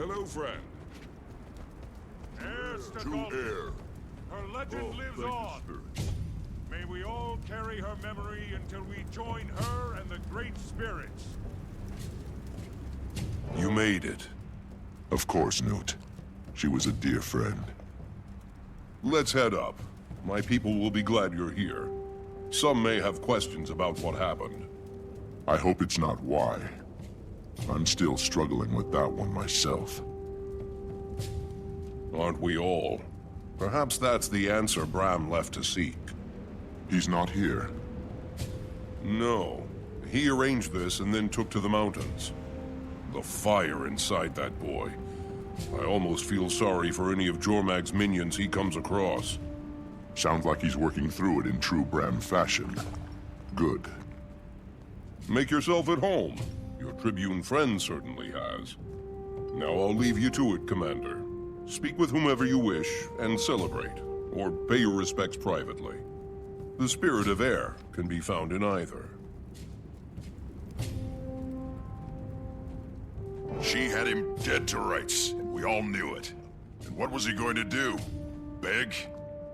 Hello, friend. To air. Her legend lives on. May we all carry her memory until we join her and the Great Spirits. You made it. Of course, Newt. She was a dear friend. Let's head up. My people will be glad you're here. Some may have questions about what happened. I hope it's not why. I'm still struggling with that one myself. Aren't we all? Perhaps that's the answer Bram left to seek. He's not here. No. He arranged this and then took to the mountains. The fire inside that boy. I almost feel sorry for any of Jormag's minions he comes across. Sounds like he's working through it in true Bram fashion. Good. Make yourself at home. Your Tribune friend certainly has. Now I'll leave you to it, Commander. Speak with whomever you wish, and celebrate, or pay your respects privately. The spirit of air can be found in either. She had him dead to rights, and we all knew it. And what was he going to do? Beg?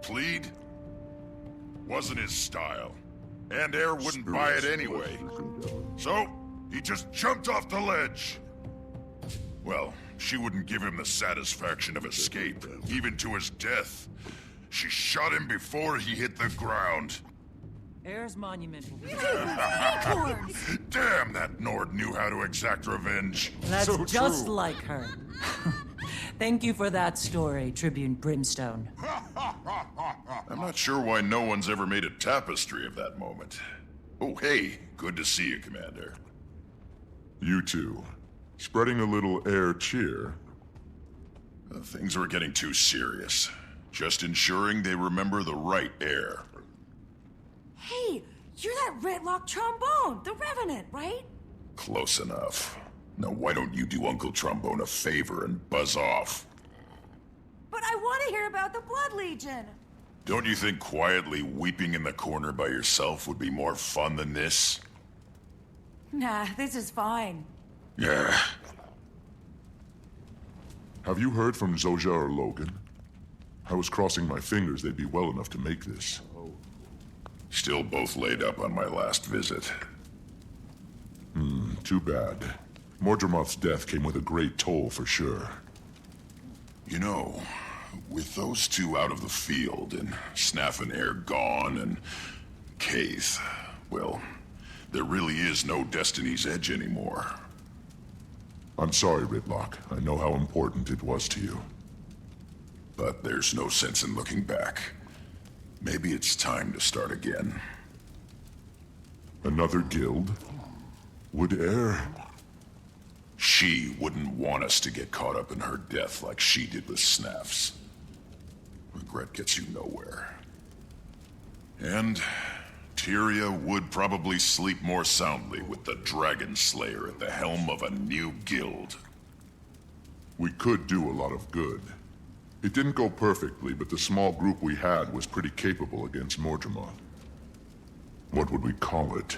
Plead? Wasn't his style. And Air wouldn't buy it anyway. So, he just jumped off the ledge. Well, she wouldn't give him the satisfaction of escape, even to his death. She shot him before he hit the ground. Air's monument will be... Damn, that Nord knew how to exact revenge. That's So just true. like her. Thank you for that story, Tribune Brimstone. I'm not sure why no one's ever made a tapestry of that moment. Oh, hey, good to see you, Commander. You too. Spreading a little air cheer. Things were getting too serious. Just ensuring they remember the right Air. Hey, you're that Redlock trombone, the Revenant, right? Close enough. Now why don't you do Uncle Trombone a favor and buzz off? But I want to hear about the Blood Legion. Don't you think quietly weeping in the corner by yourself would be more fun than this? Nah, this is fine. Yeah. Have you heard from Zoja or Logan? I was crossing my fingers they'd be well enough to make this. Still both laid up on my last visit. Too bad. Mordremoth's death came with a great toll for sure. You know, with those two out of the field, and Snaff and Air gone, and Kaith, well, there really is no Destiny's Edge anymore. I'm sorry, Ridlock. I know how important it was to you. But there's no sense in looking back. Maybe it's time to start again. Another guild? Would Air... She wouldn't want us to get caught up in her death like she did with Snaff's. Regret gets you nowhere. And Tyria would probably sleep more soundly with the Dragon Slayer at the helm of a new guild. We could do a lot of good. It didn't go perfectly, but the small group we had was pretty capable against Mordremoth. What would we call it?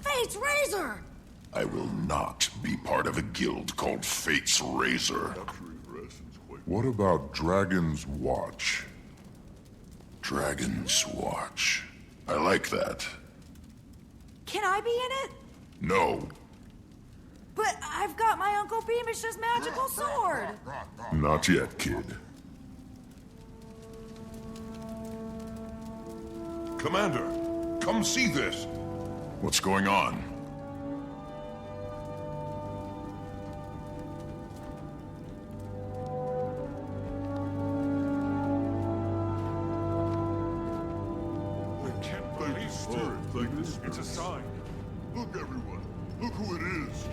Fate's Razor! I will not be part of a guild called Fate's Razor. What about Dragon's Watch? Dragon's Watch. I like that. Can I be in it? No. But I've got my Uncle Beamish's magical sword! Not yet, kid. Commander, come see this. What's going on? I can't believe this. It's a sign. Look, everyone. Look who it is.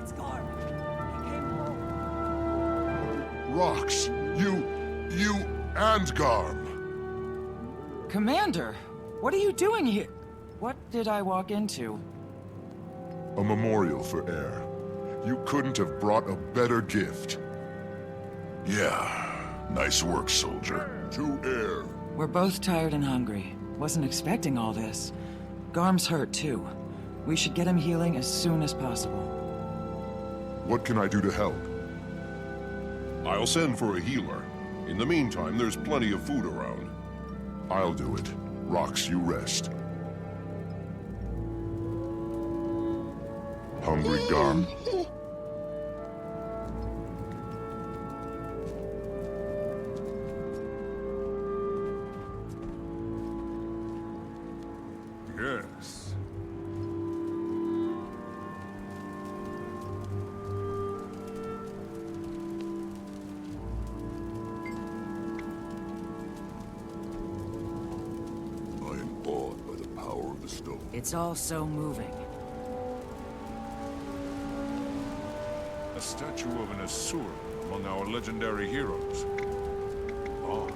It's Garm. He came home. Rox, you and Garm. Commander, what are you doing here? What did I walk into? A memorial for Air. You couldn't have brought a better gift. Yeah. Nice work, soldier. To Air. We're both tired and hungry. Wasn't expecting all this. Garm's hurt, too. We should get him healing as soon as possible. What can I do to help? I'll send for a healer. In the meantime, there's plenty of food around. I'll do it. Rox, you rest. Hungry, Garm? Yes. I am awed by the power of the stone. It's all so moving. A statue of an Asura among our legendary heroes. Odd.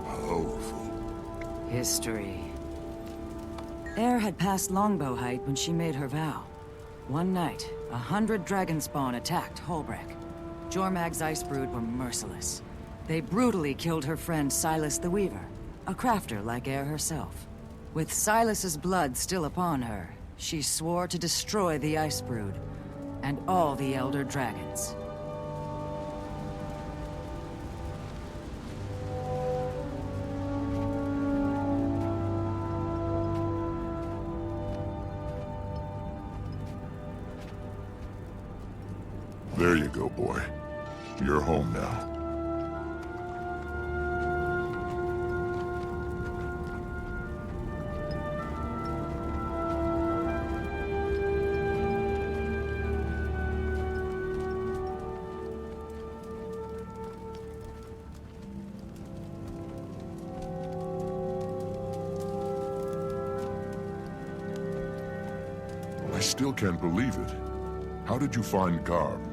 Powerful. History. Air had passed longbow height when she made her vow. One night, 100 dragonspawn attacked Hoelbrak. Jormag's Icebrood were merciless. They brutally killed her friend Silas the Weaver, a crafter like Air herself. With Silas's blood still upon her, she swore to destroy the Icebrood and all the Elder Dragons. There you go, boy. You're home now. I still can't believe it. How did you find Garm?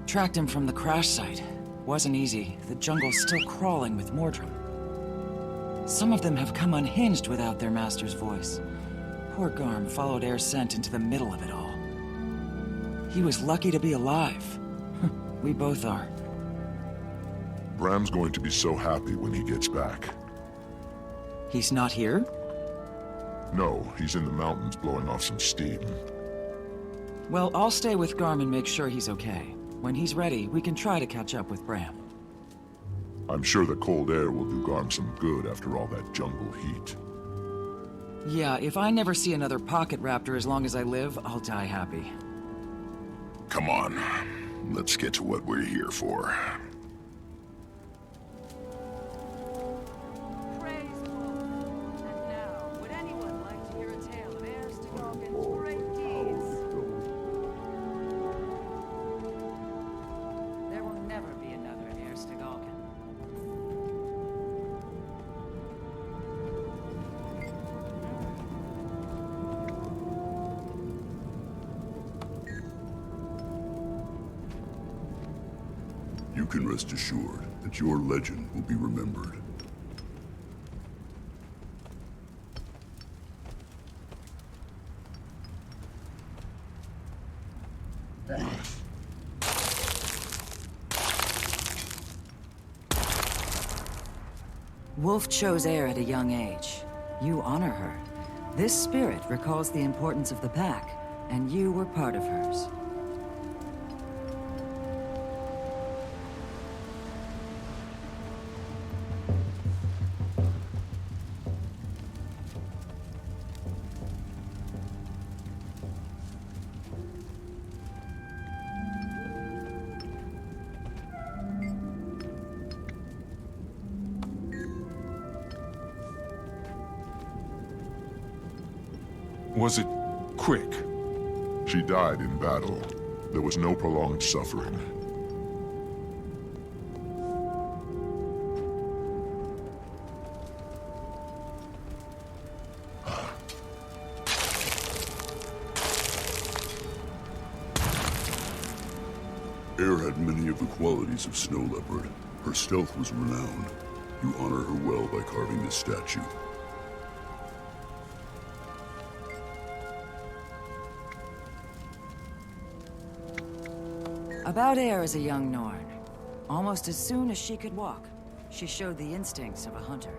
Tracked him from the crash site. Wasn't easy. The jungle's still crawling with Mordrim. Some of them have come unhinged without their master's voice. Poor Garm followed Air's scent into the middle of it all. He was lucky to be alive. We both are. Bram's going to be so happy when he gets back. He's not here? No, he's in the mountains blowing off some steam. Well, I'll stay with Garm and make sure he's okay. When he's ready, we can try to catch up with Bram. I'm sure the cold air will do Garm some good after all that jungle heat. Yeah, if I never see another pocket raptor as long as I live, I'll die happy. Come on. Let's get to what we're here for. Praise Lord. And now, would anyone like to hear a tale of Air Stigoggen's great deeds? There will never be another Air Stigoggen. You can rest assured that your legend will be remembered. Wolf chose Air at a young age. You honor her. This spirit recalls the importance of the pack, and you were part of hers. Was it quick? She died in battle. There was no prolonged suffering. Air had many of the qualities of Snow Leopard. Her stealth was renowned. You honor her well by carving this statue. About Air as a young Norn. Almost as soon as she could walk, she showed the instincts of a hunter.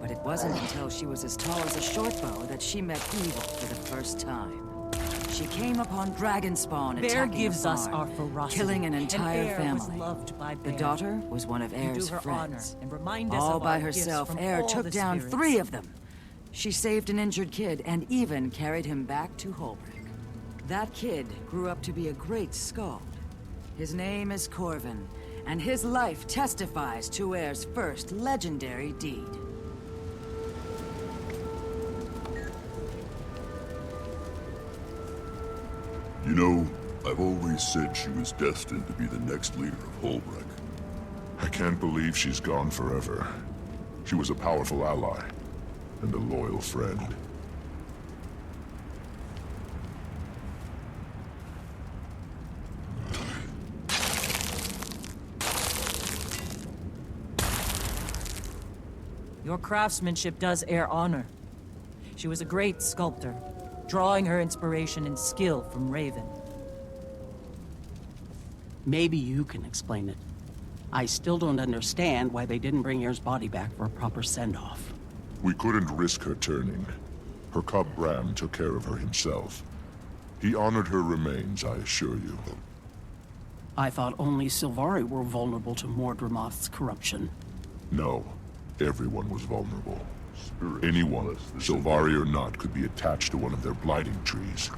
But it wasn't until she was as tall as a short bow that she met evil for the first time. She came upon Dragonspawn Bear attacking gives the us farm, our ferocity, killing an entire and Heir was family. loved by The Bear. daughter was one of You Heir's do her friends. honor and remind us All of by our gifts herself, from Heir all took the down spirits. 3 of them. She saved an injured kid and even carried him back to Hoelbrak. That kid grew up to be a great skald. His name is Corvin, and his life testifies to Heir's first legendary deed. You know, I've always said she was destined to be the next leader of Hoelbrak. I can't believe she's gone forever. She was a powerful ally, and a loyal friend. Your craftsmanship does Heir honor. She was a great sculptor, drawing her inspiration and skill from Raven. Maybe you can explain it. I still don't understand why they didn't bring Heir's body back for a proper send-off. We couldn't risk her turning. Her cub Bram took care of her himself. He honored her remains, I assure you. I thought only Sylvari were vulnerable to Mordremoth's corruption. No, everyone was vulnerable. Anyone, Sylvari or not, could be attached to one of their blighting trees.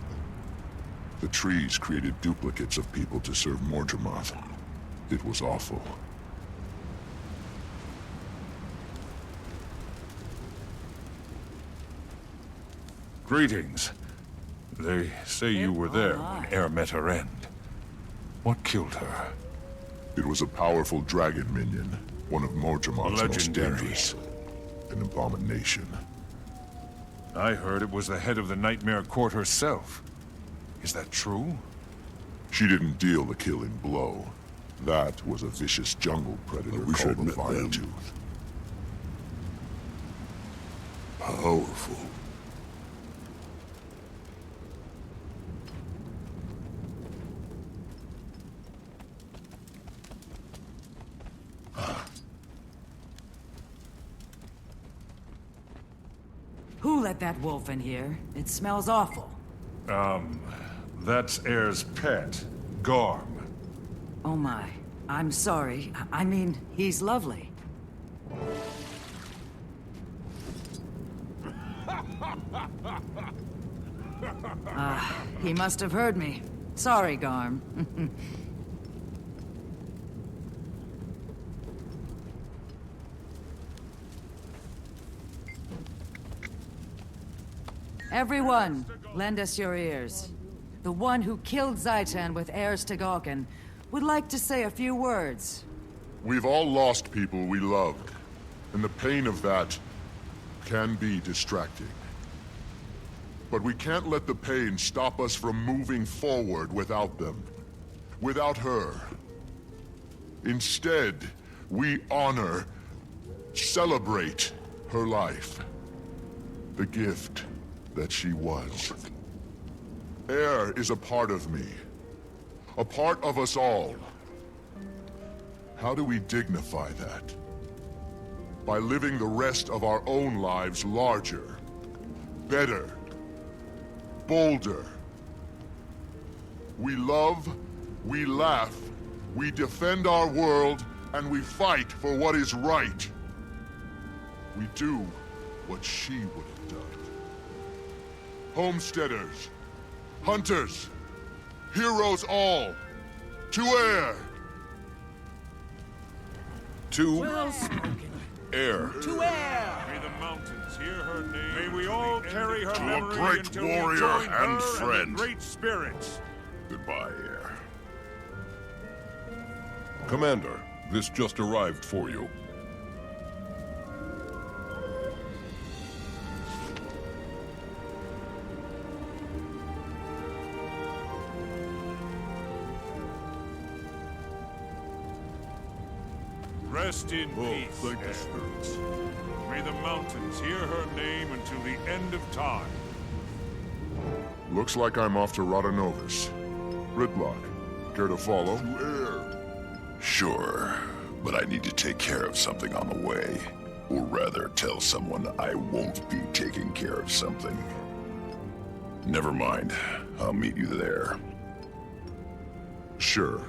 The trees created duplicates of people to serve Mordremoth. It was awful. Greetings. They say you were there when Heir met her end. What killed her? It was a powerful dragon minion, one of Mordremoth's most Legendary. dangerous. An abomination. I heard it was the head of the Nightmare Court herself. Is that true? She didn't deal the killing blow. That was a vicious jungle predator wish called I'd the met Fire them. Tooth. Powerful. Who let that wolf in here? It smells awful. That's Heir's pet, Garm. Oh my. I'm sorry. I mean, he's lovely. He must have heard me. Sorry, Garm. Everyone, lend us your ears. The one who killed Zaitan with heirs to Gawkin would like to say a few words. We've all lost people we loved, and the pain of that can be distracting. But we can't let the pain stop us from moving forward without them. Without her. Instead, we honor, celebrate her life. The gift that she was. Heir is a part of me. A part of us all. How do we dignify that? By living the rest of our own lives larger, better, bolder. We love, we laugh, we defend our world, and we fight for what is right. We do what she would have done. Homesteaders, hunters, heroes all, to Heir! To Well spoken. Heir. To Heir! May the mountains hear her name. May we all carry her To a memory great until warrior we join and her friend. And the great spirits. Goodbye, Heir. Commander, this just arrived for you. Rest in peace, thank the Heir. spirits. May the mountains hear her name until the end of time. Looks like I'm off to Rata Novus. Gridlock, care to follow? To Heir. Sure, but I need to take care of something on the way. Or rather, tell someone I won't be taking care of something. Never mind. I'll meet you there. Sure.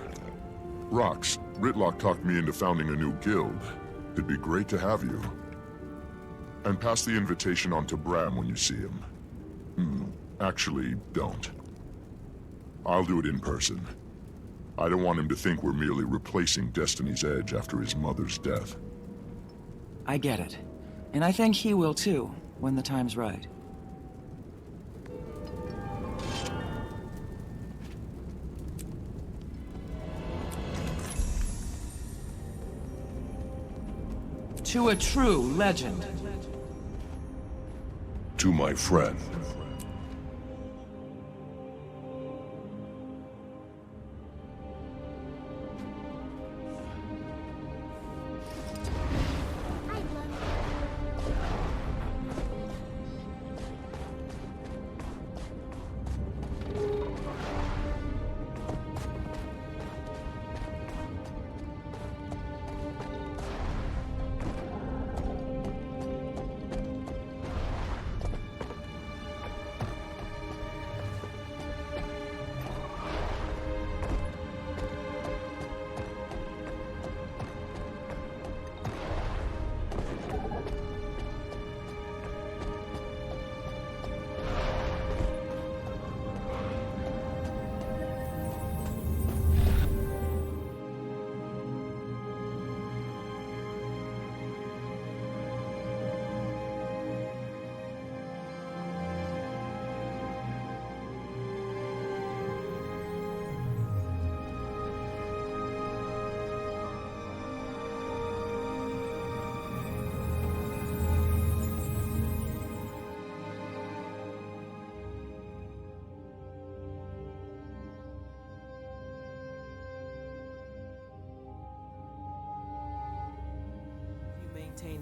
Rox, Ritlock talked me into founding a new guild. It'd be great to have you. And pass the invitation on to Bram when you see him. Actually, don't. I'll do it in person. I don't want him to think we're merely replacing Destiny's Edge after his mother's death. I get it. And I think he will too, when the time's right. To a true legend. To my friend.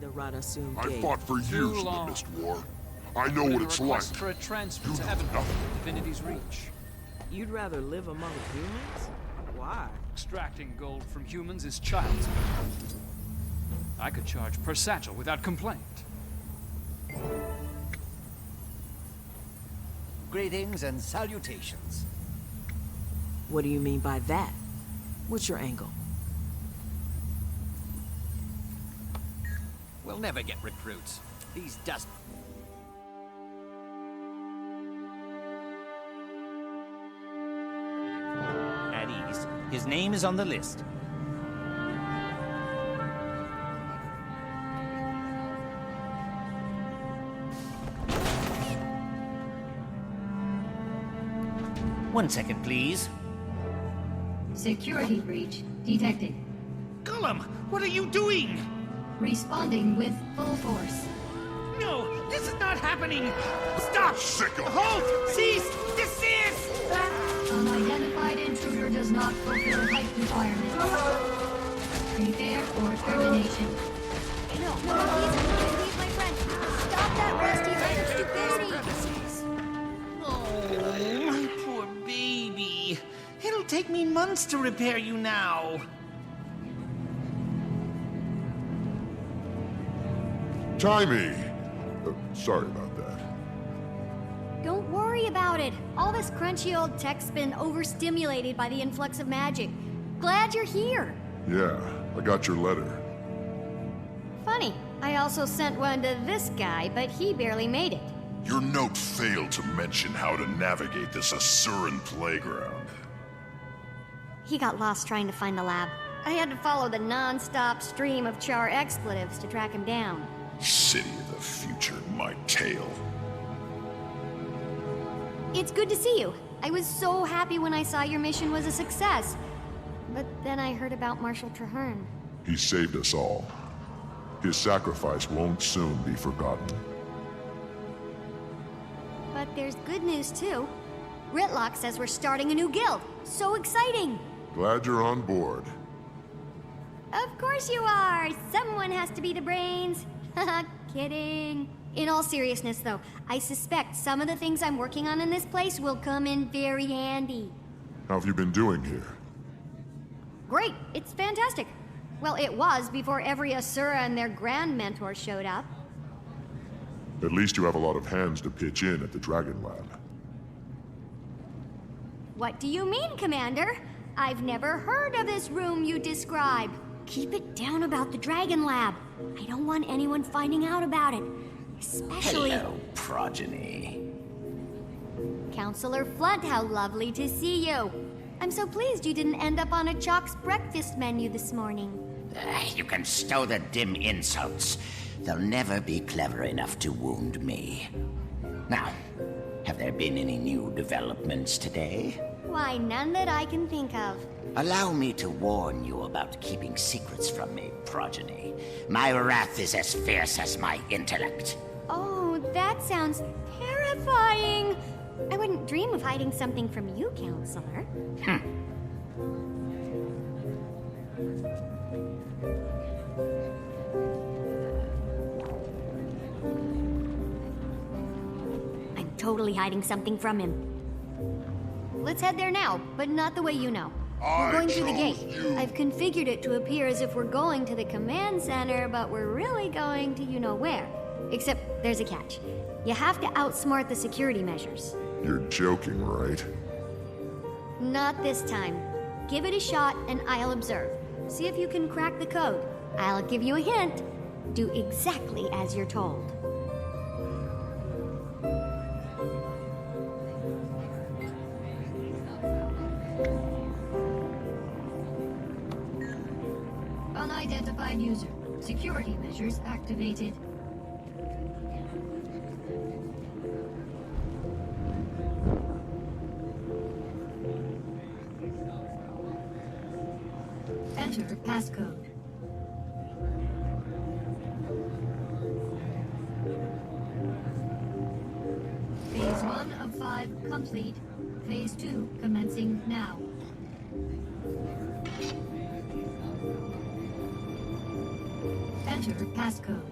The Rata soon I fought for years in the Mist War. I know what it's like. For a transfer to Avonmouth, Divinity's Reach. You'd rather live among humans? Why? Extracting gold from humans is child's play. I could charge per satchel without complaint. Greetings and salutations. What do you mean by that? What's your angle? We'll never get recruits. These dust... At ease. His name is on the list. One second, please. Security breach detected. Gollum, what are you doing? Responding with full force. No, this is not happening! Stop! Sicko! Halt! Cease! Desist! Unidentified intruder does not fulfill height requirements. Prepare for termination. No, please my friend. Stop that rusty red of stupidity! Oh, my poor baby. It'll take me months to repair you now. Timey! Sorry about that. Don't worry about it. All this crunchy old tech's been overstimulated by the influx of magic. Glad you're here. Yeah, I got your letter. Funny, I also sent one to this guy, but he barely made it. Your note failed to mention how to navigate this Asuran playground. He got lost trying to find the lab. I had to follow the non-stop stream of char expletives to track him down. City of the future, my tail. It's good to see you. I was so happy when I saw your mission was a success. But then I heard about Marshal Traherne. He saved us all. His sacrifice won't soon be forgotten. But there's good news, too. Ritlock says we're starting a new guild. So exciting! Glad you're on board. Of course you are! Someone has to be the brains. Haha, kidding. In all seriousness, though, I suspect some of the things I'm working on in this place will come in very handy. How have you been doing here? Great! It's fantastic. Well, it was before every Asura and their grand mentor showed up. At least you have a lot of hands to pitch in at the Dragon Lab. What do you mean, Commander? I've never heard of this room you describe. Keep it down about the Dragon Lab. I don't want anyone finding out about it. Especially... Hello, progeny. Counselor Flunt, how lovely to see you. I'm so pleased you didn't end up on a Chalk's breakfast menu this morning. You can stow the dim insults. They'll never be clever enough to wound me. Now, have there been any new developments today? Why, none that I can think of. Allow me to warn you about keeping secrets from me, progeny. My wrath is as fierce as my intellect. Oh, that sounds terrifying. I wouldn't dream of hiding something from you, Counselor. I'm totally hiding something from him. Let's head there now, but not the way you know. We're going through the gate. I've configured it to appear as if we're going to the command center, but we're really going to you-know-where. Except there's a catch. You have to outsmart the security measures. You're joking, right? Not this time. Give it a shot and I'll observe. See if you can crack the code. I'll give you a hint. Do exactly as you're told. Unidentified user. Security measures activated. Enter passcode. Phase 1 of 5 complete. Phase 2 commencing now. Enter passcode.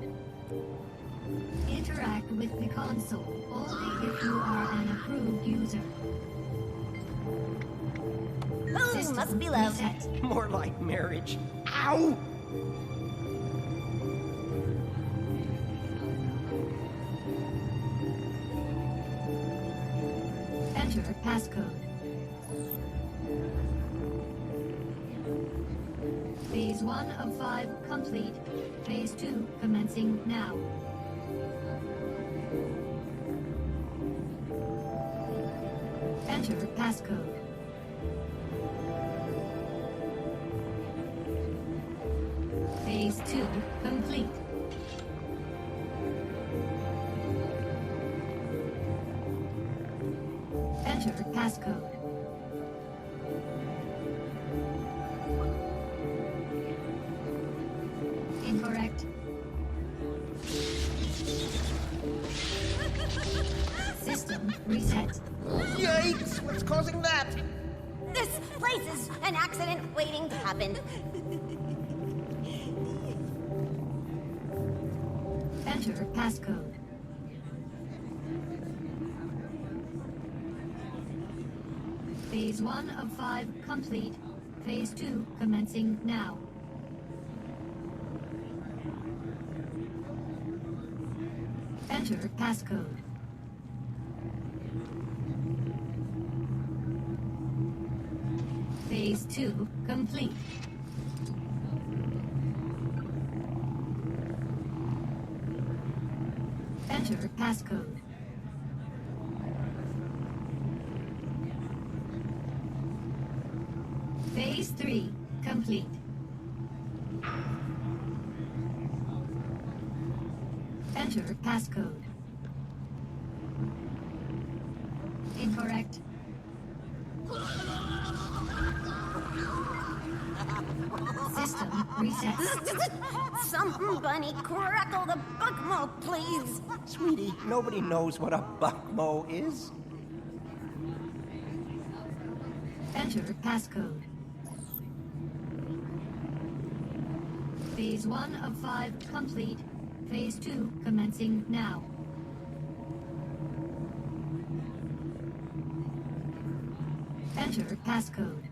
Interact with the console only if you are an approved user. Oh, must be love. Reset. More like marriage. Ow! Enter passcode. Phase 1 of 5 complete. Phase 2 commencing now. Enter passcode. Phase 2 complete. Enter passcode. Incorrect. System reset. Yikes! What's causing that? This place is an accident waiting to happen. Enter passcode. Phase 1 of 5 complete. Phase 2 commencing now. Enter passcode. Phase 2 complete. Enter passcode. Phase 3 complete. Enter passcode. Incorrect. System reset. Somebody crackle the buckmo, please. Sweetie, nobody knows what a buckmo is. Enter passcode. Phase 1 of 5 complete. Phase 2 commencing now. Enter passcode.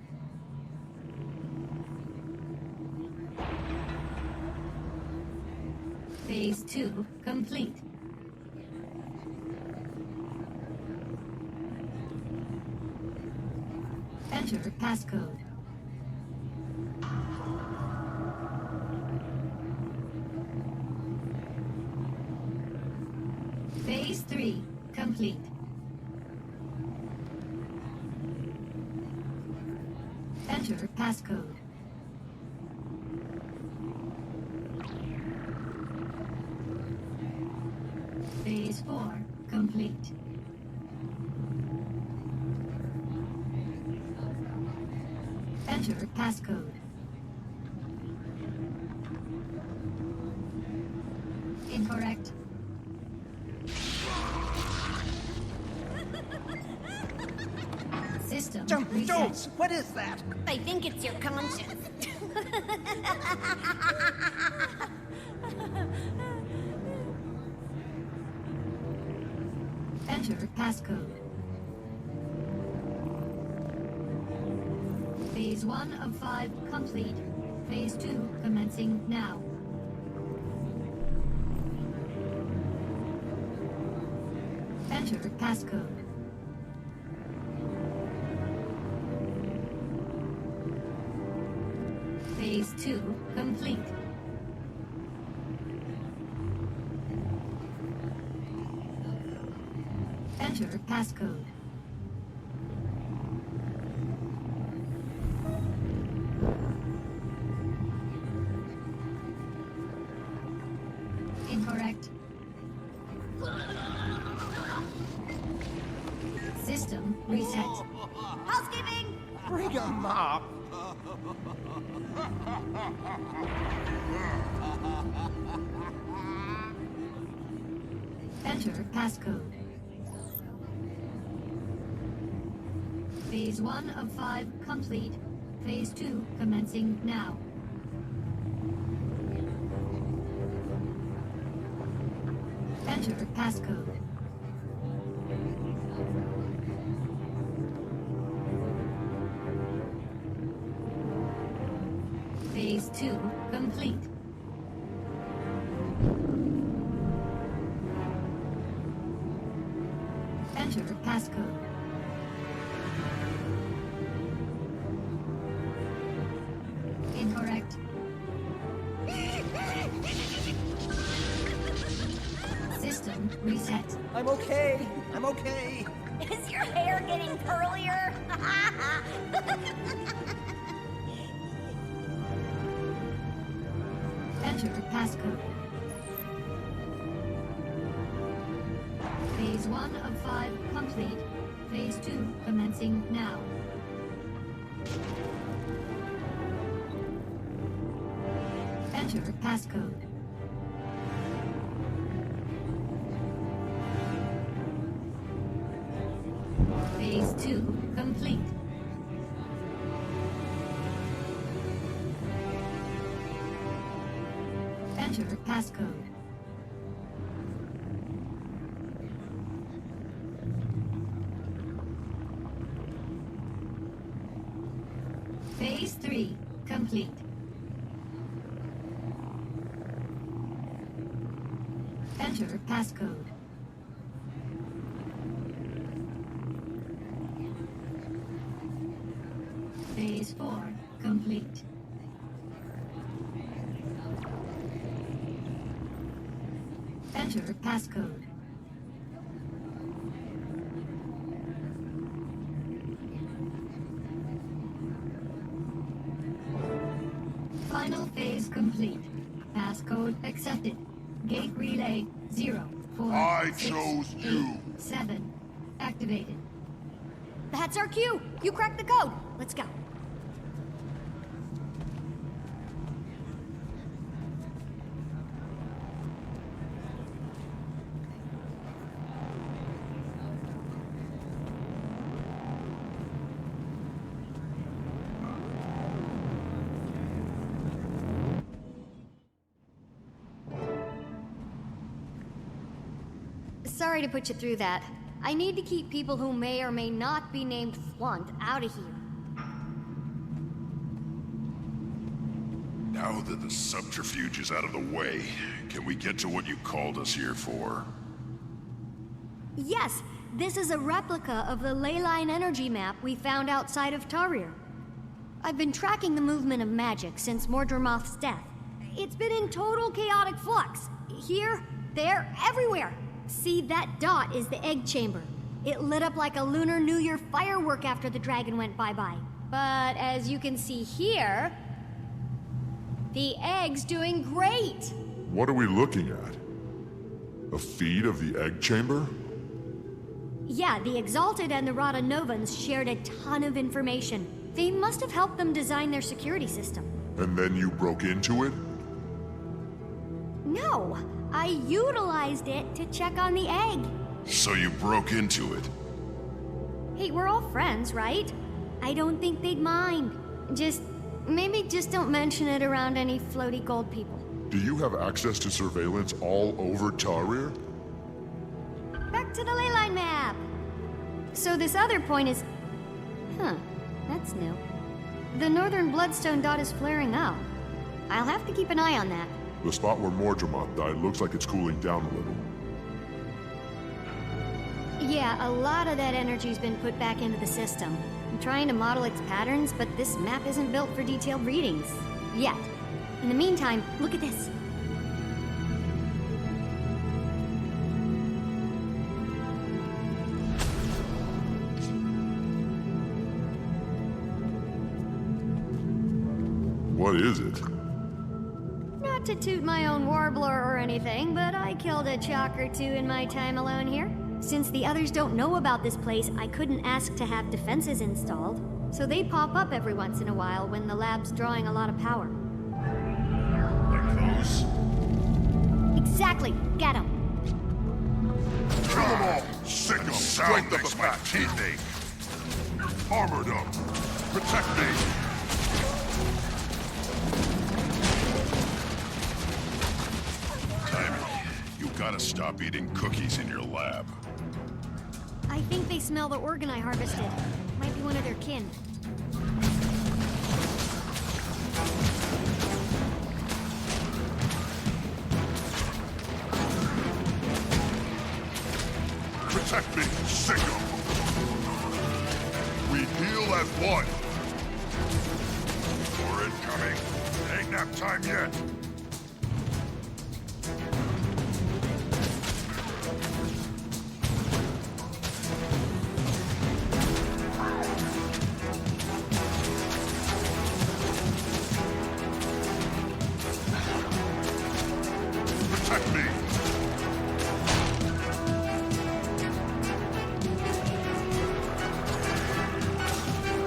Phase 2 complete. Enter passcode. Phase 3 complete. Enter passcode. Phase 4 complete. Enter passcode. Incorrect. System reset. Jones, what is that? I think it's your conscience. Enter passcode. Phase 1 of 5 complete. Phase 2 commencing now. Enter passcode. Phase 2 complete. Enter passcode. Incorrect. System reset. Housekeeping! Bring 'em up. Enter passcode. Phase 1 of 5 complete. Phase 2 commencing now. Enter passcode. Phase 2 complete. Enter passcode. Incorrect. System reset. I'm okay. I'm okay. Is your hair getting curlier? Enter passcode. Phase 1 of 5 complete. Phase 2 commencing now. Enter passcode. Phase 2 complete. Enter passcode. Phase 3 complete. Enter passcode. Phase 4 complete. Enter passcode. Final phase complete. Passcode accepted. Gate relay 0, 4, I 6, chose 8, you. 7. Activated. That's our cue. You cracked the code. Let's go. Sorry to put you through that. I need to keep people who may or may not be named Flunt out of here. Now that the subterfuge is out of the way, can we get to what you called us here for? Yes, this is a replica of the leyline energy map we found outside of Tarir. I've been tracking the movement of magic since Mordremoth's death. It's been in total chaotic flux. Here, there, everywhere. See, that dot is the egg chamber. It lit up like a Lunar New Year firework after the dragon went bye-bye. But as you can see here, the egg's doing great. What are we looking at? A feed of the egg chamber? Yeah, the Exalted and the Rata Novans shared a ton of information. They must have helped them design their security system. And then you broke into it? No, I utilized it to check on the egg. So you broke into it? Hey, we're all friends, right? I don't think they'd mind. Maybe just don't mention it around any floaty gold people. Do you have access to surveillance all over Tarir? Back to the leyline map. So this other point is... Huh, that's new. The northern bloodstone dot is flaring up. I'll have to keep an eye on that. The spot where Mordremoth died looks like it's cooling down a little. Yeah, a lot of that energy's been put back into the system. I'm trying to model its patterns, but this map isn't built for detailed readings. Yet. In the meantime, look at this. What is it? Not to toot my own warbler or anything, but I killed a chalk or two in my time alone here. Since the others don't know about this place, I couldn't ask to have defenses installed. So they pop up every once in a while when the lab's drawing a lot of power. Like those? Exactly. Get 'em. Kill them all! Sick 'em! Strength of the pack! Teeth ache. Armored up! Protect me! You gotta stop eating cookies in your lab. I think they smell the organ I harvested. Might be one of their kin. Protect me! Sick 'em! We heal as one! More incoming. Ain't nap time yet. Protect me!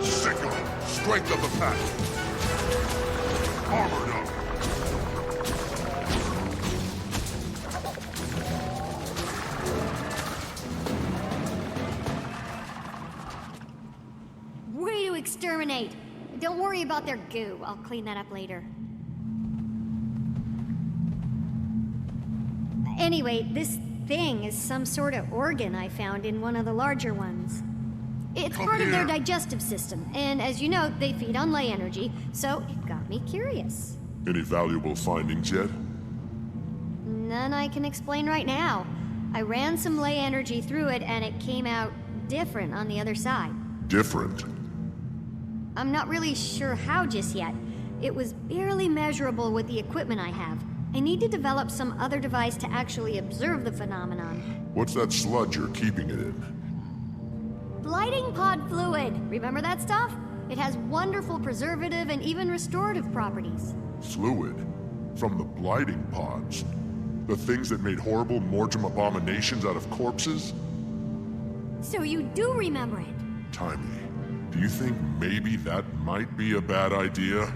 Sick 'em! Strength of the pack! Armored up! Way to exterminate! Don't worry about their goo. I'll clean that up later. Anyway, this thing is some sort of organ I found in one of the larger ones. It's part of their digestive system, and as you know, they feed on ley energy, so it got me curious. Any valuable findings yet? None I can explain right now. I ran some ley energy through it, and it came out different on the other side. Different? I'm not really sure how just yet. It was barely measurable with the equipment I have. I need to develop some other device to actually observe the phenomenon. What's that sludge you're keeping it in? Blighting pod fluid. Remember that stuff? It has wonderful preservative and even restorative properties. Fluid? From the blighting pods? The things that made horrible Mordrim abominations out of corpses? So you do remember it? Timey, do you think maybe that might be a bad idea?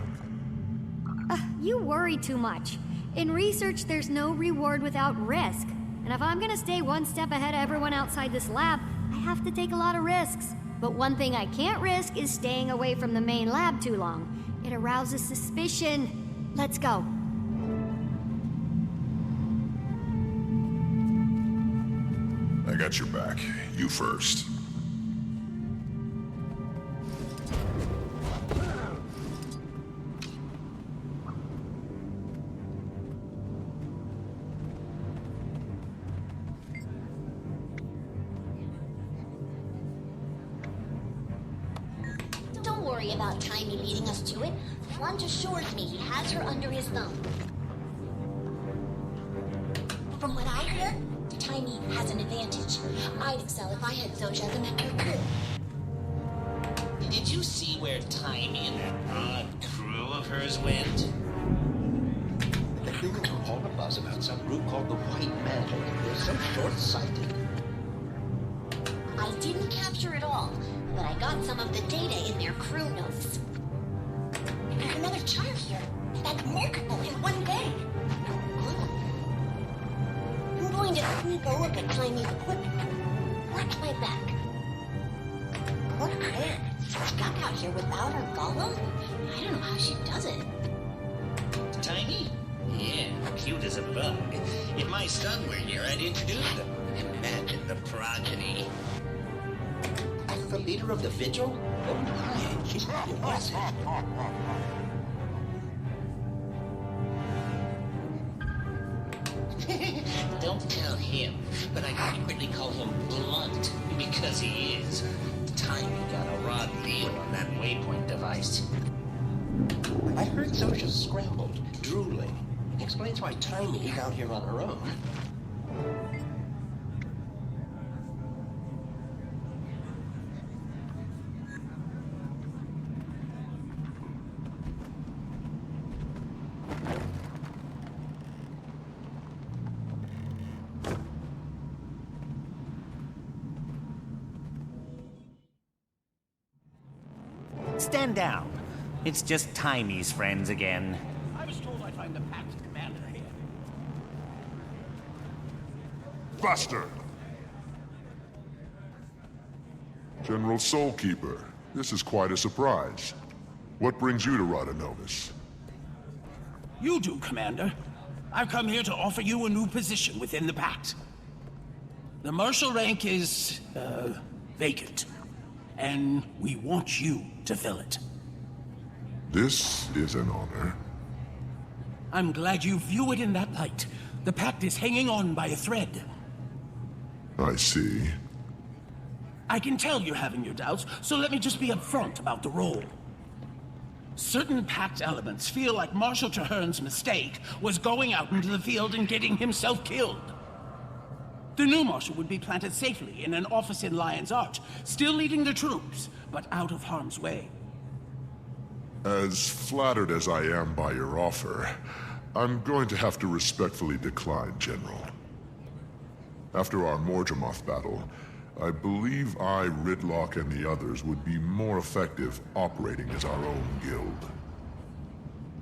You worry too much. In research, there's no reward without risk. And if I'm gonna stay one step ahead of everyone outside this lab, I have to take a lot of risks. But one thing I can't risk is staying away from the main lab too long. It arouses suspicion. Let's go. I got your back. You first. worry about Tiny leading us to it. Flunt assures me he has her under his thumb. From what I hear, Tiny has an advantage. I'd excel if I had Zoj's and her crew. Did you see where Tiny and that odd crew of hers went? They're doing all the buzz about some group called the White Mantle. They're so short-sighted. I didn't capture it all, but I got some of the data in their crew notes. There's another chart here. That's multiple in one day. I'm going to sneak a look at Tiny's equipment. Watch my back. What a man. Stuck out here without her golem? I don't know how she does it. Tiny? Yeah, cute as a bug. If my son were here, I'd introduce them. Imagine the progeny. The leader of the Vigil? Oh my, she's impressive. Don't tell him, but I secretly call him Blunt, because he is. Tiny got a raw deal on that waypoint device. I heard Zosha's scrambled, drooling. Explains why Tiny's out here on her own. Stand down. It's just Tiny's friends again. I was told I'd find the Pact commander here. Faster! General Soulkeeper, this is quite a surprise. What brings you to Rata, Novus? You do, Commander. I've come here to offer you a new position within the Pact. The Marshal rank is, vacant. And we want you to fill it. This is an honor. I'm glad you view it in that light. The Pact is hanging on by a thread. I see. I can tell you're having your doubts, so let me just be upfront about the role. Certain Pact elements feel like Marshal Traherne's mistake was going out into the field and getting himself killed. The new Marshal would be planted safely in an office in Lion's Arch, still leading the troops, but out of harm's way. As flattered as I am by your offer, I'm going to have to respectfully decline, General. After our Morgemoth battle, I believe I, Ridlock, and the others would be more effective operating as our own guild.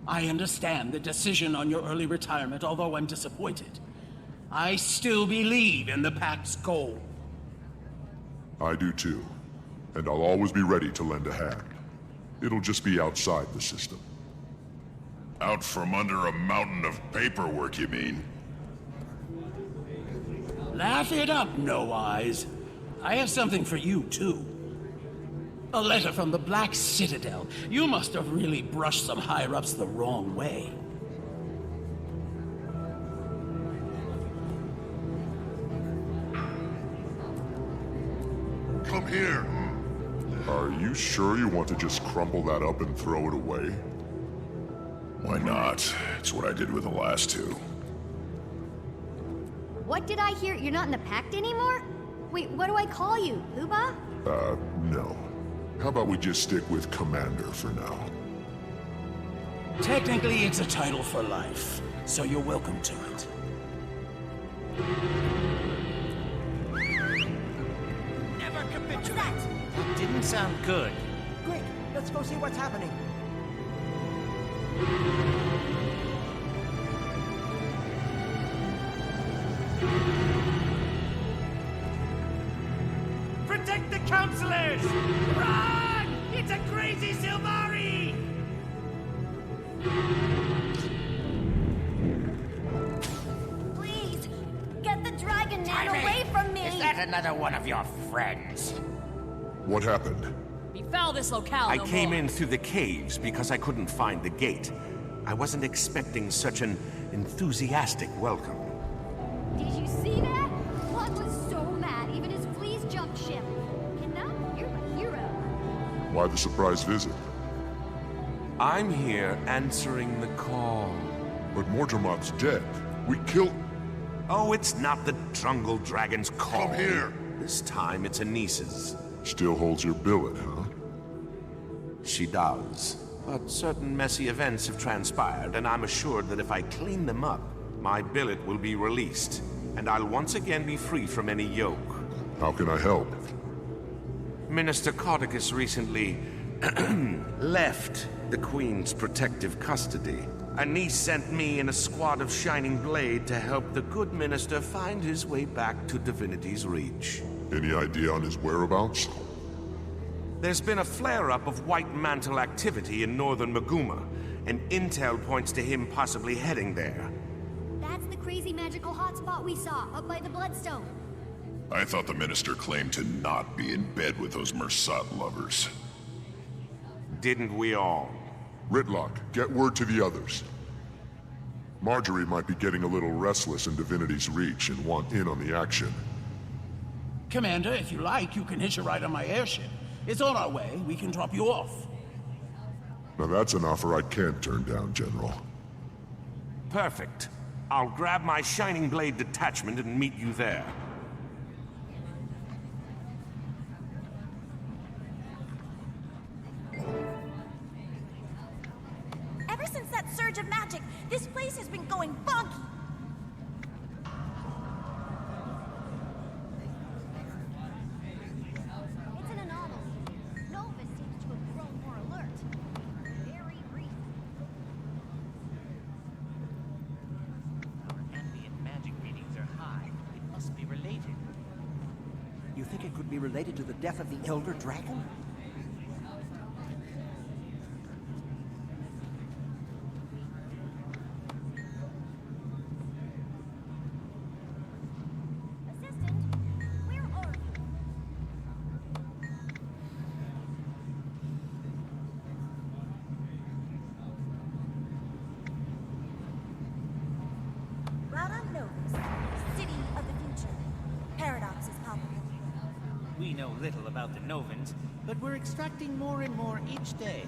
I understand the decision on your early retirement, although I'm disappointed. I still believe in the Pact's goal. I do too. And I'll always be ready to lend a hand. It'll just be outside the system. Out from under a mountain of paperwork, you mean? Laugh it up, No Eyes. I have something for you, too. A letter from the Black Citadel. You must have really brushed some higher-ups the wrong way. Come here! Are you sure you want to just crumple that up and throw it away? Why not? It's what I did with the last two. What did I hear? You're not in the Pact anymore? Wait, what do I call you? Uba? No. How about we just stick with Commander for now? Technically, it's a title for life, so you're welcome to it. Never capitulate! What's that? It didn't sound good. Quick, let's go see what's happening. Protect the counselors! Run! It's a crazy Silvari! Please, get the dragon man away from me! Is that another one of your friends? What happened? Befoul this locale I no came more. in through the caves because I couldn't find the gate. I wasn't expecting such an enthusiastic welcome. Did you see that? Claude was so mad, even his fleas jumped ship. And now you're my hero. Why the surprise visit? I'm here answering the call. But Mordremoth's dead. We killed... Oh, it's not the Stronghold Dragon's call. Come here! This time it's Anis's. Still holds your billet, huh? She does. But certain messy events have transpired, and I'm assured that if I clean them up, my billet will be released, and I'll once again be free from any yoke. How can I help? Minister Cauticus recently left the Queen's protective custody. Anis sent me and a squad of Shining Blade to help the good minister find his way back to Divinity's Reach. Any idea on his whereabouts? There's been a flare-up of White Mantle activity in northern Maguma, and intel points to him possibly heading there. That's the crazy magical hotspot we saw up by the Bloodstone. I thought the minister claimed to not be in bed with those Mersat lovers. Didn't we all? Ritlock, get word to the others. Marjorie might be getting a little restless in Divinity's Reach and want in on the action. Commander, if you like, you can hitch a ride on my airship. It's on our way. We can drop you off. Now that's an offer I can't turn down, General. Perfect. I'll grab my Shining Blade detachment and meet you there. Ever since that surge of magic, this place has been going bonky. It's an anomaly. Novus seems to have grown more alert. Very brief. Our ambient magic readings are high. It must be related. You think it could be related to the death of the Elder Dragon? Rata, Novus, city of the future. Paradox is palpable. We know little about the Novans, but we're extracting more and more each day.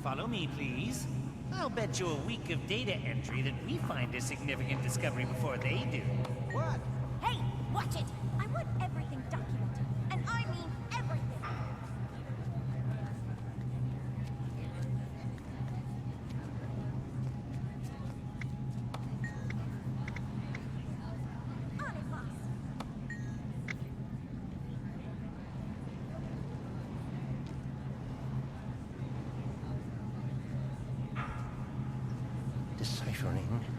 Follow me, please. I'll bet you a week of data entry that we find a significant discovery before they do. What? Hey, watch it! I want everything documented. And I mean everything. On it, boss.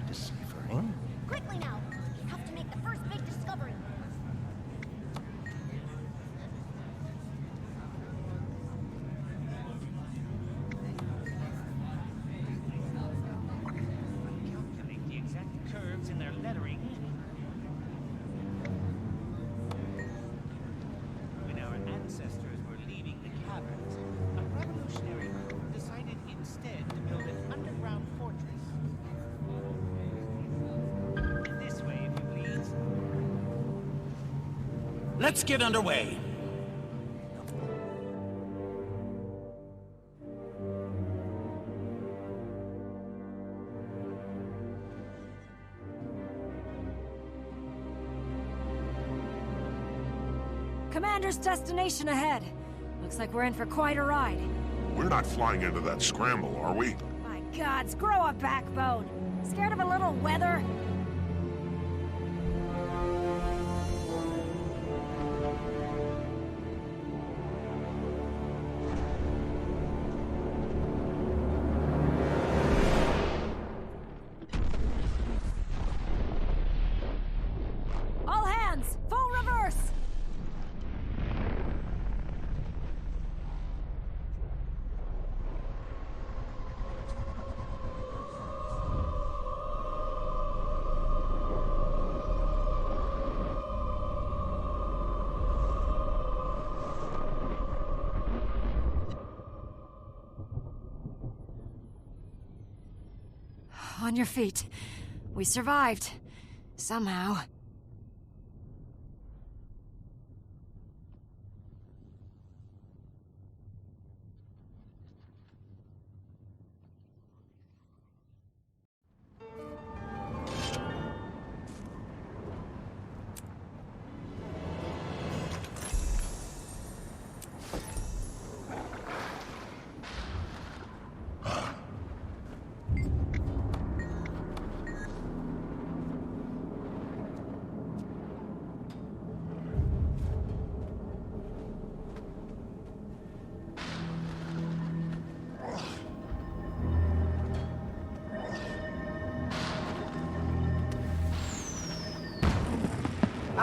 Deciphering. Quickly now! We have to make the first big discovery. Calculate the exact curves in their lettering. When our ancestors were leaving the caverns, a revolutionary group decided instead to build an underground fortress. This way, if you please. Let's get underway. Commander's destination ahead. Looks like we're in for quite a ride. We're not flying into that scramble, are we? My gods, grow a backbone. Scared of a little weather? All hands, full reverse! On your feet. We survived. Somehow.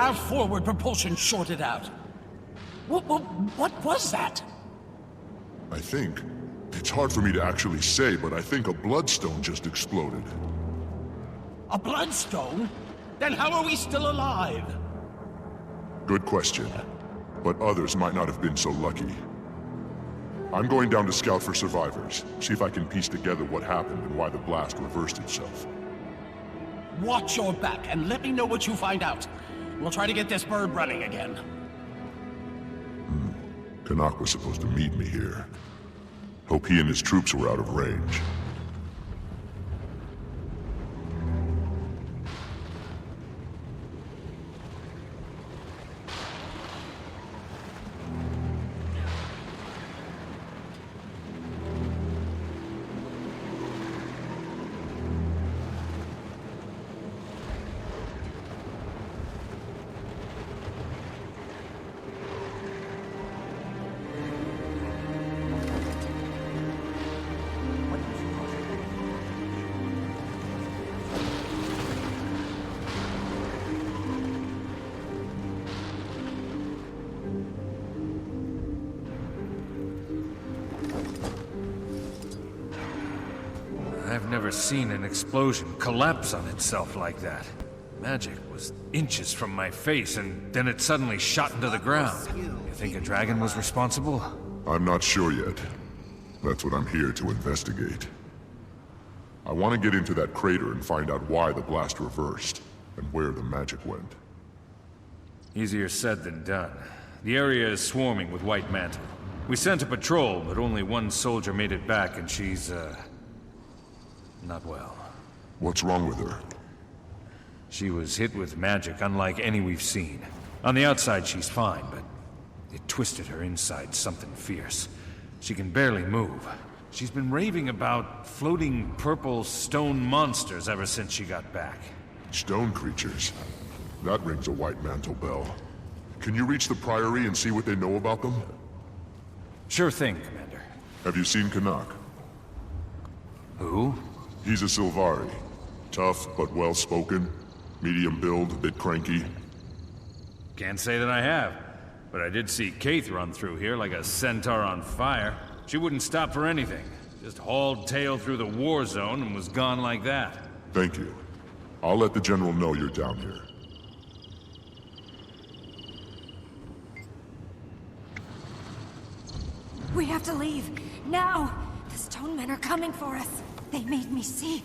Our forward propulsion shorted out. What was that? I think... It's hard for me to actually say, but I think a bloodstone just exploded. A bloodstone? Then how are we still alive? Good question. But others might not have been so lucky. I'm going down to scout for survivors, see if I can piece together what happened and why the blast reversed itself. Watch your back and let me know what you find out. We'll try to get this bird running again. Canuck was supposed to meet me here. Hope he and his troops were out of range. I've never seen an explosion collapse on itself like that. Magic was inches from my face, and then it suddenly shot into the ground. You think a dragon was responsible? I'm not sure yet. That's what I'm here to investigate. I want to get into that crater and find out why the blast reversed, and where the magic went. Easier said than done. The area is swarming with White Mantle. We sent a patrol, but only one soldier made it back, and she's, not well. What's wrong with her? She was hit with magic unlike any we've seen. On the outside, she's fine, but it twisted her inside something fierce. She can barely move. She's been raving about floating purple stone monsters ever since she got back. Stone creatures? That rings a White Mantle bell. Can you reach the Priory and see what they know about them? Sure thing, Commander. Have you seen Canuck? Who? He's a Sylvari. Tough, but well-spoken. Medium build, a bit cranky. Can't say that I have, but I did see Kaith run through here like a centaur on fire. She wouldn't stop for anything. Just hauled tail through the war zone and was gone like that. Thank you. I'll let the General know you're down here. We have to leave. Now! The stone men are coming for us. They made me see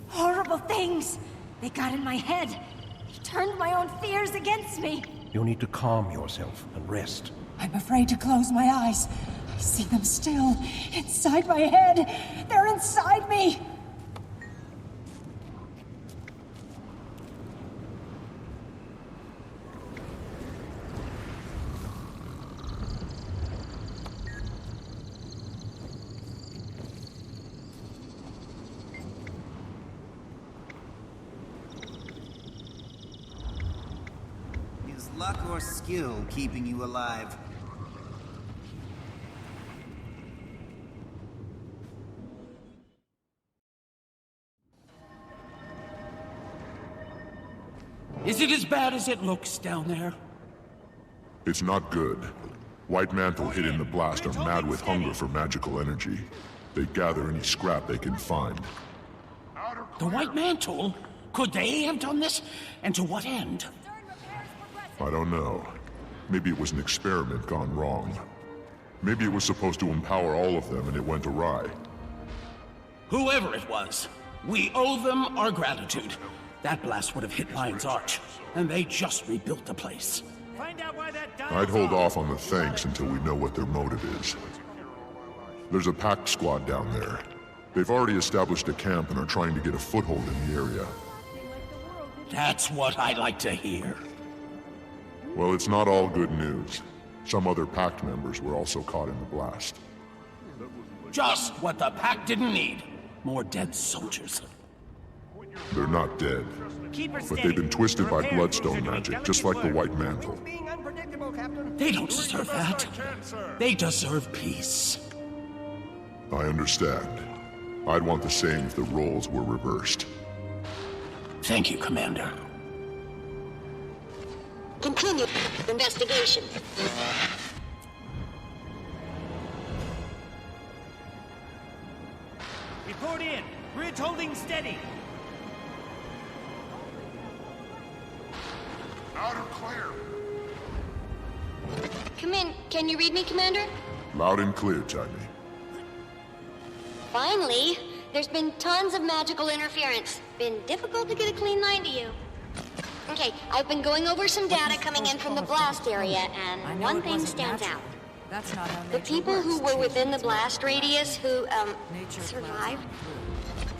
horrible things. They got in my head. They turned my own fears against me. You'll need to calm yourself and rest. I'm afraid to close my eyes. I see them still, inside my head. They're inside me. Is luck or skill keeping you alive? Is it as bad as it looks down there? It's not good. White Mantle hid in the blast are mad with hunger for magical energy. They gather any scrap they can find. The White Mantle? Could they have done this? And to what end? I don't know. Maybe it was an experiment gone wrong. Maybe it was supposed to empower all of them and it went awry. Whoever it was, we owe them our gratitude. That blast would have hit Lion's Arch, and they just rebuilt the place. Find out why that I'd hold off on the thanks until we know what their motive is. There's a pact squad down there. They've already established a camp and are trying to get a foothold in the area. That's what I like to hear. Well, it's not all good news. Some other pact members were also caught in the blast. Just what the pact didn't need. More dead soldiers. They're not dead, but they've been twisted by bloodstone magic, just like the White Mantle. They don't deserve that. They deserve peace. I understand. I'd want the same if the roles were reversed. Thank you, Commander. Continue investigation. Report in. Bridge holding steady. Out and clear. Come in. Can you read me, Commander? Loud and clear, Tiny. Finally. There's been tons of magical interference. Been difficult to get a clean line to you. Okay, I've been going over some data coming in from the blast area, and one thing stands out. That's not how The people who were within the blast radius who, survived,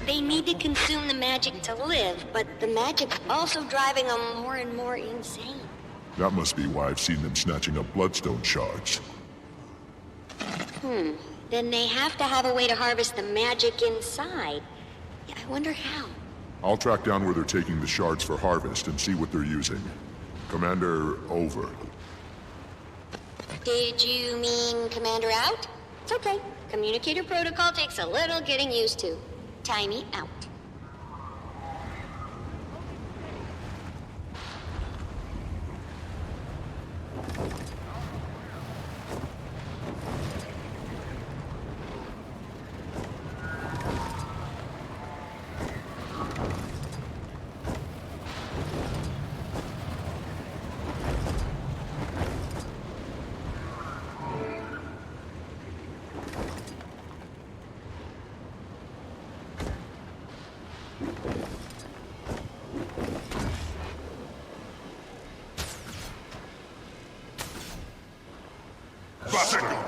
they need to consume the magic to live, but the magic's also driving them more and more insane. That must be why I've seen them snatching up bloodstone shards. Then they have to have a way to harvest the magic inside. I wonder how. I'll track down where they're taking the shards for harvest and see what they're using. Commander, over. Did you mean Commander out? It's okay. Communicator protocol takes a little getting used to. Tiny out.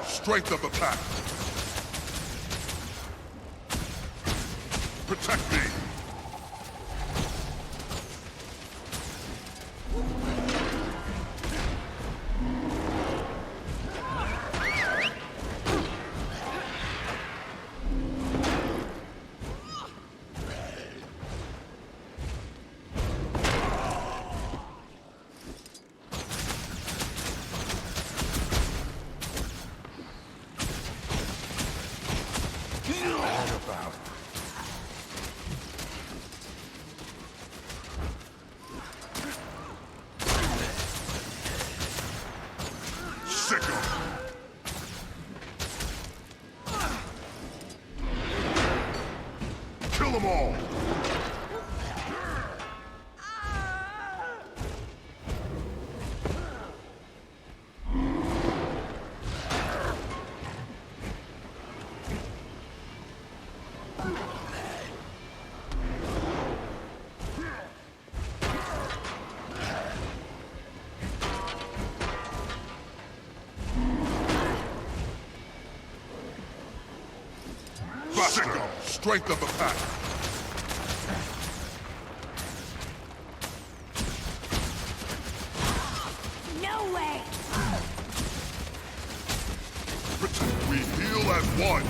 Strength of the pack. Protect me. Kill them all! Strength of the pack. No way! We heal as one.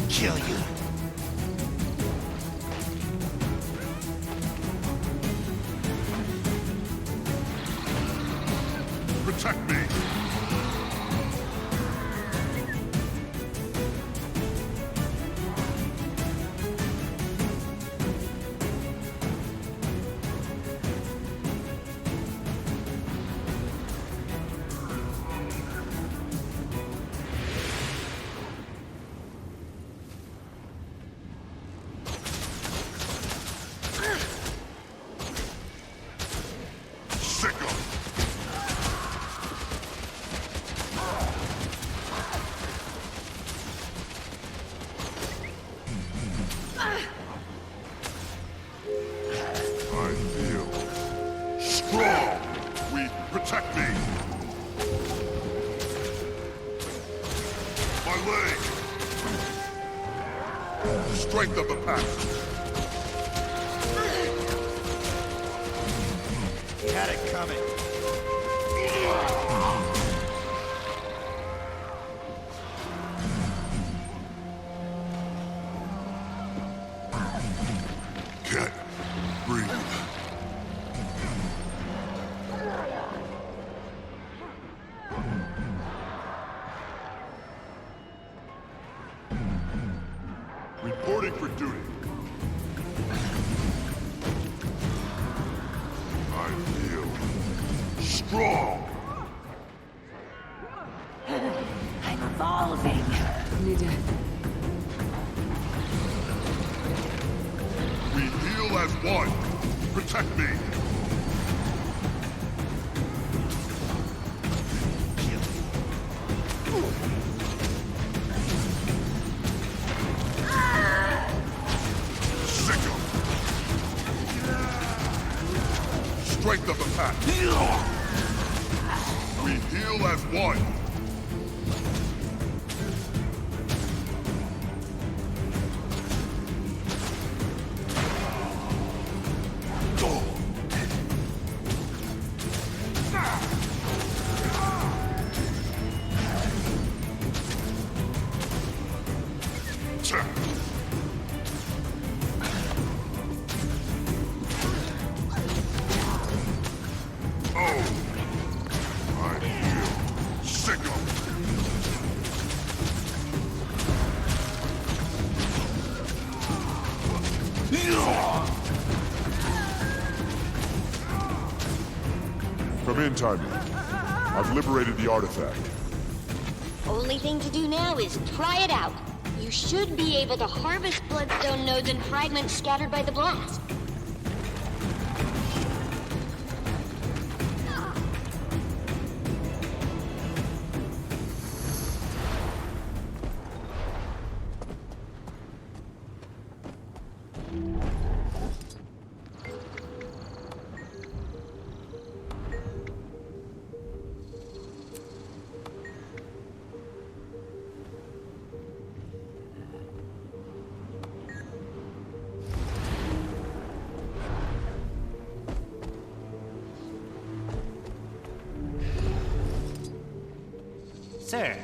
Kill you. Protect me. Protect me! My leg! Strength of the pack! You had it coming. Reporting for duty. I feel strong. I'm evolving. We heal as one. Protect me. Strength of the pack. We heal as one. Come in, Timey. I've liberated the artifact. Only thing to do now is try it out. You should be able to harvest bloodstone nodes and fragments scattered by the blast. Sir,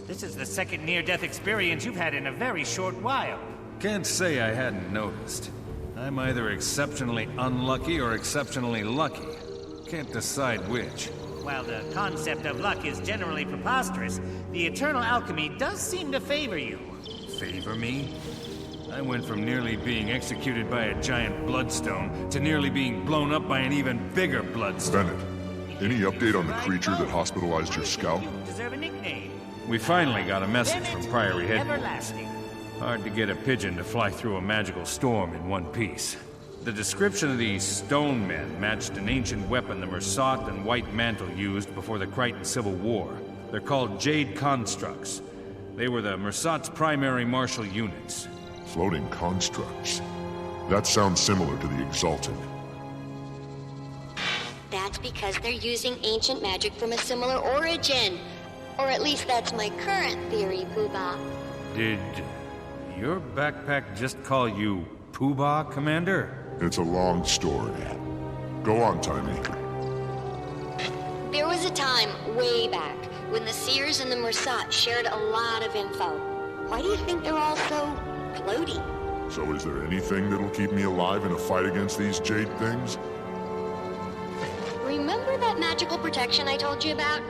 this is the second near-death experience you've had in a very short while. Can't say I hadn't noticed. I'm either exceptionally unlucky or exceptionally lucky. Can't decide which. While the concept of luck is generally preposterous, the eternal alchemy does seem to favor you. Favor me? I went from nearly being executed by a giant bloodstone to nearly being blown up by an even bigger bloodstone. Bennett, any update on the creature that hospitalized your scout? Deserve a nickname. We finally got a message from Priory headquarters. Everlasting. Hard to get a pigeon to fly through a magical storm in one piece. The description of these stone men matched an ancient weapon the Mersat and White Mantle used before the Crichton Civil War. They're called Jade Constructs. They were the Mersat's primary martial units. Floating constructs. That sounds similar to the Exalted. That's because they're using ancient magic from a similar origin. Or at least that's my current theory, Poobah. Did your backpack just call you Poobah, Commander? It's a long story. Go on, Timey. There was a time, way back, when the Seers and the Mersat shared a lot of info. Why do you think they're all so floaty? So is there anything that'll keep me alive in a fight against these Jade things? Remember that magical protection I told you about?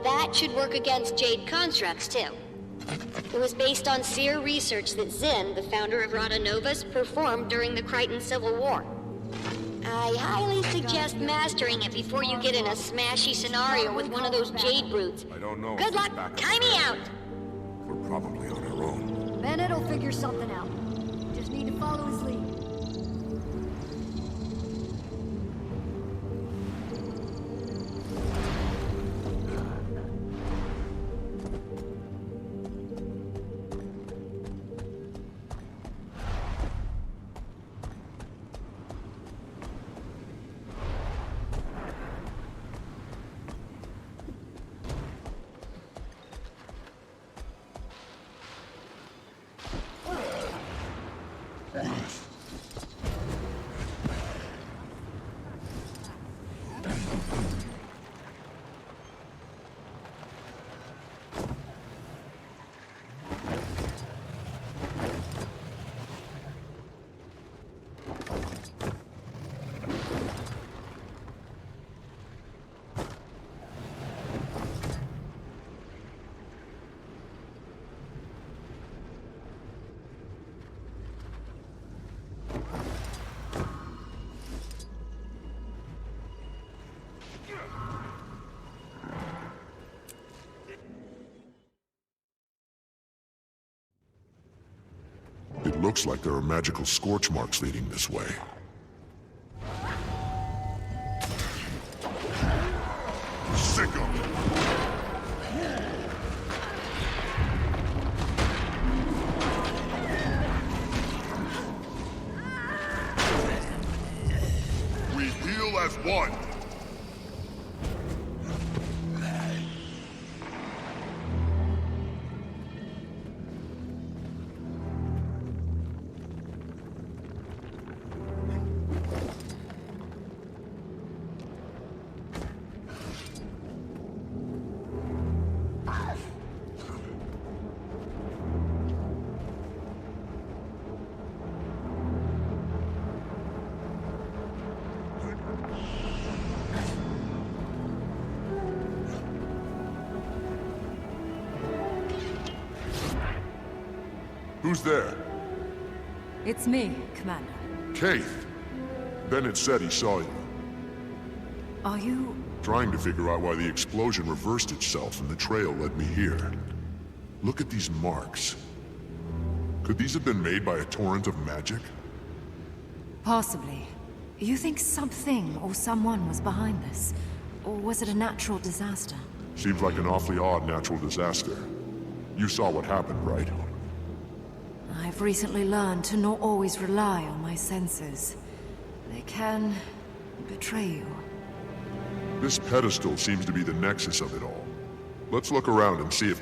That should work against Jade constructs, too. It was based on Seer research that Zinn, the founder of Rata Novus, performed during the Crichton Civil War. I highly suggest mastering it before you get in a smashy scenario with one of those Jade brutes. I don't know. Good luck! Time me out! We're probably on our own. Bennett will figure something out. Just need to follow his lead. looks like there are magical scorch marks leading this way. Sick 'em! We heal as one! Who's there? It's me, Commander. Keith. Bennett said he saw you. Are you... Trying to figure out why the explosion reversed itself and the trail led me here. Look at these marks. Could these have been made by a torrent of magic? Possibly. You think something or someone was behind this? Or was it a natural disaster? Seems like an awfully odd natural disaster. You saw what happened, right? I've recently learned to not always rely on my senses. They can betray you. This pedestal seems to be the nexus of it all. Let's look around and see if...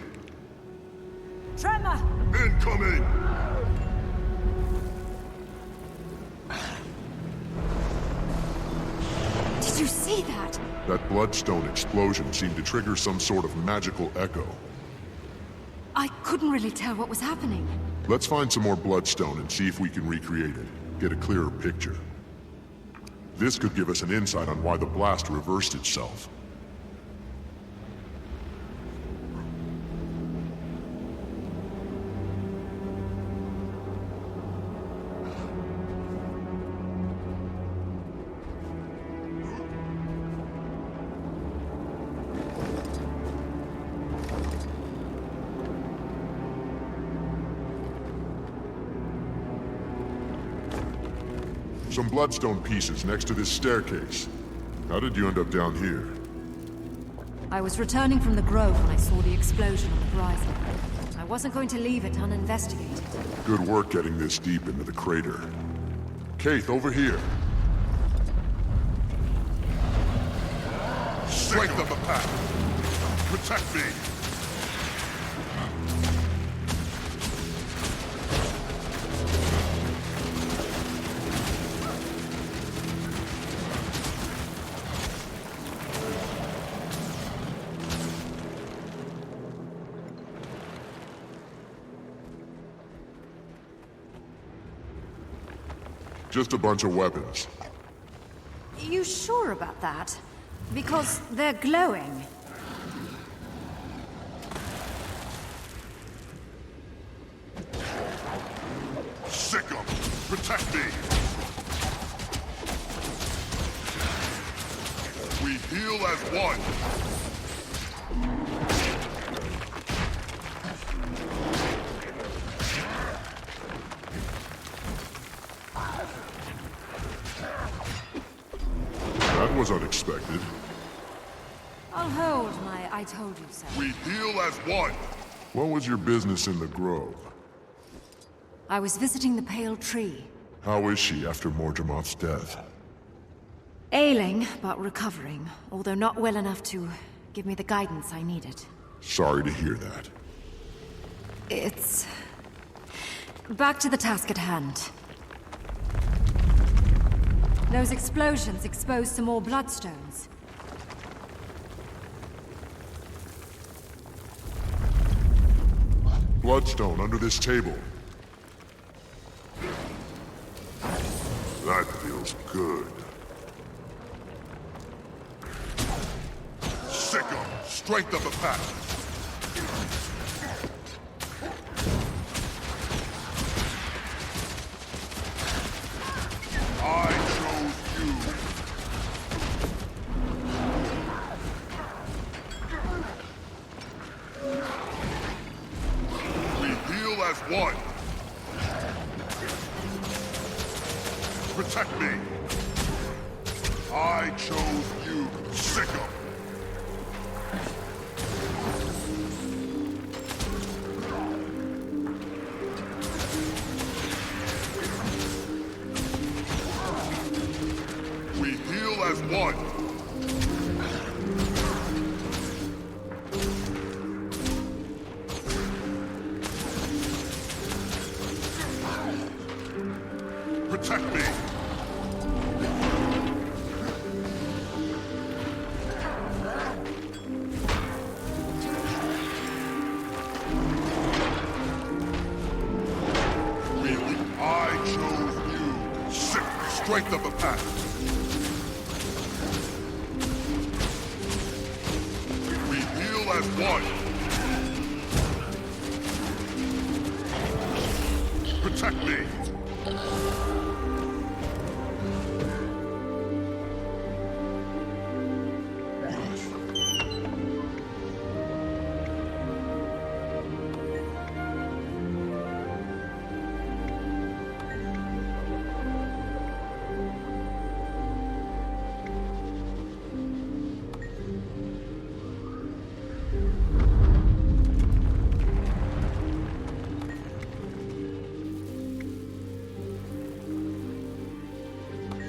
Tremor! Incoming! Did you see that? That bloodstone explosion seemed to trigger some sort of magical echo. I couldn't really tell what was happening. Let's find some more bloodstone and see if we can recreate it. Get a clearer picture. This could give us an insight on why the blast reversed itself. Some bloodstone pieces next to this staircase. How did you end up down here? I was returning from the grove when I saw the explosion on the horizon. I wasn't going to leave it uninvestigated. Good work getting this deep into the crater. Keith, over here. Strength of the pack! Protect me! Just a bunch of weapons. You sure about that? Because they're glowing. Sick 'em! Protect me! We heal as one! That was unexpected. I'll hold my I told you so. We heal as one! What was your business in the grove? I was visiting the Pale Tree. How is she after Mordremoth's death? Ailing, but recovering, although not well enough to give me the guidance I needed. Sorry to hear that. It's... back to the task at hand. Those explosions exposed some more bloodstones. Bloodstone under this table. That feels good. Sick 'em! Strength of the pack! I chose you! We heal as one! Protect me! I chose you, sicko! We heal as one! Protect me! I chose you. Strength of the pack. We heal as one. Protect me.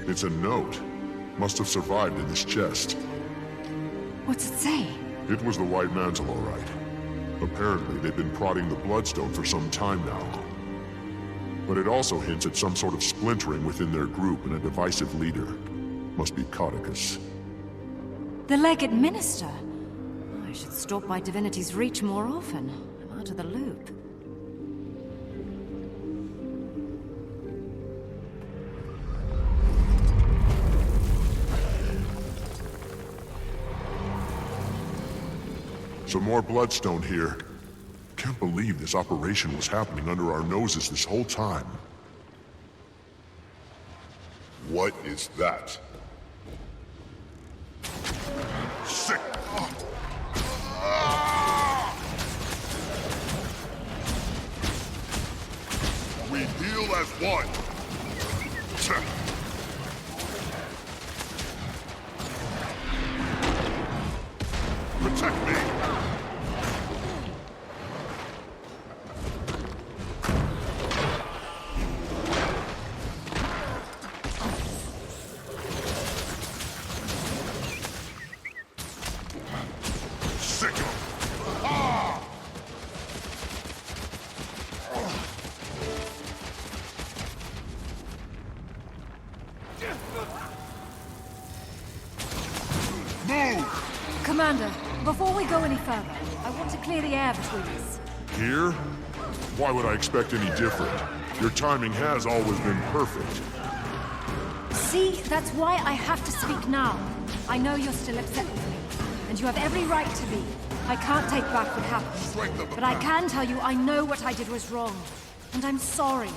It's a note. Must have survived in this chest. What's it say? It was the White Mantle, all right. Apparently, they've been prodding the Bloodstone for some time now. But it also hints at some sort of splintering within their group and a divisive leader. Must be Codicus. The Legate Minister? I should stop by Divinity's Reach more often. I'm out of the loop. Some more Bloodstone here. Can't believe this operation was happening under our noses this whole time. What is that? Sick! We heal as one! Protect me! Commander, before we go any further, I want to clear the air between us. Here? Why would I expect any different? Your timing has always been perfect. See, that's why I have to speak now. I know you're still upset with me, and you have every right to be. I can't take back what happened, but I can tell you I know what I did was wrong, and I'm sorry.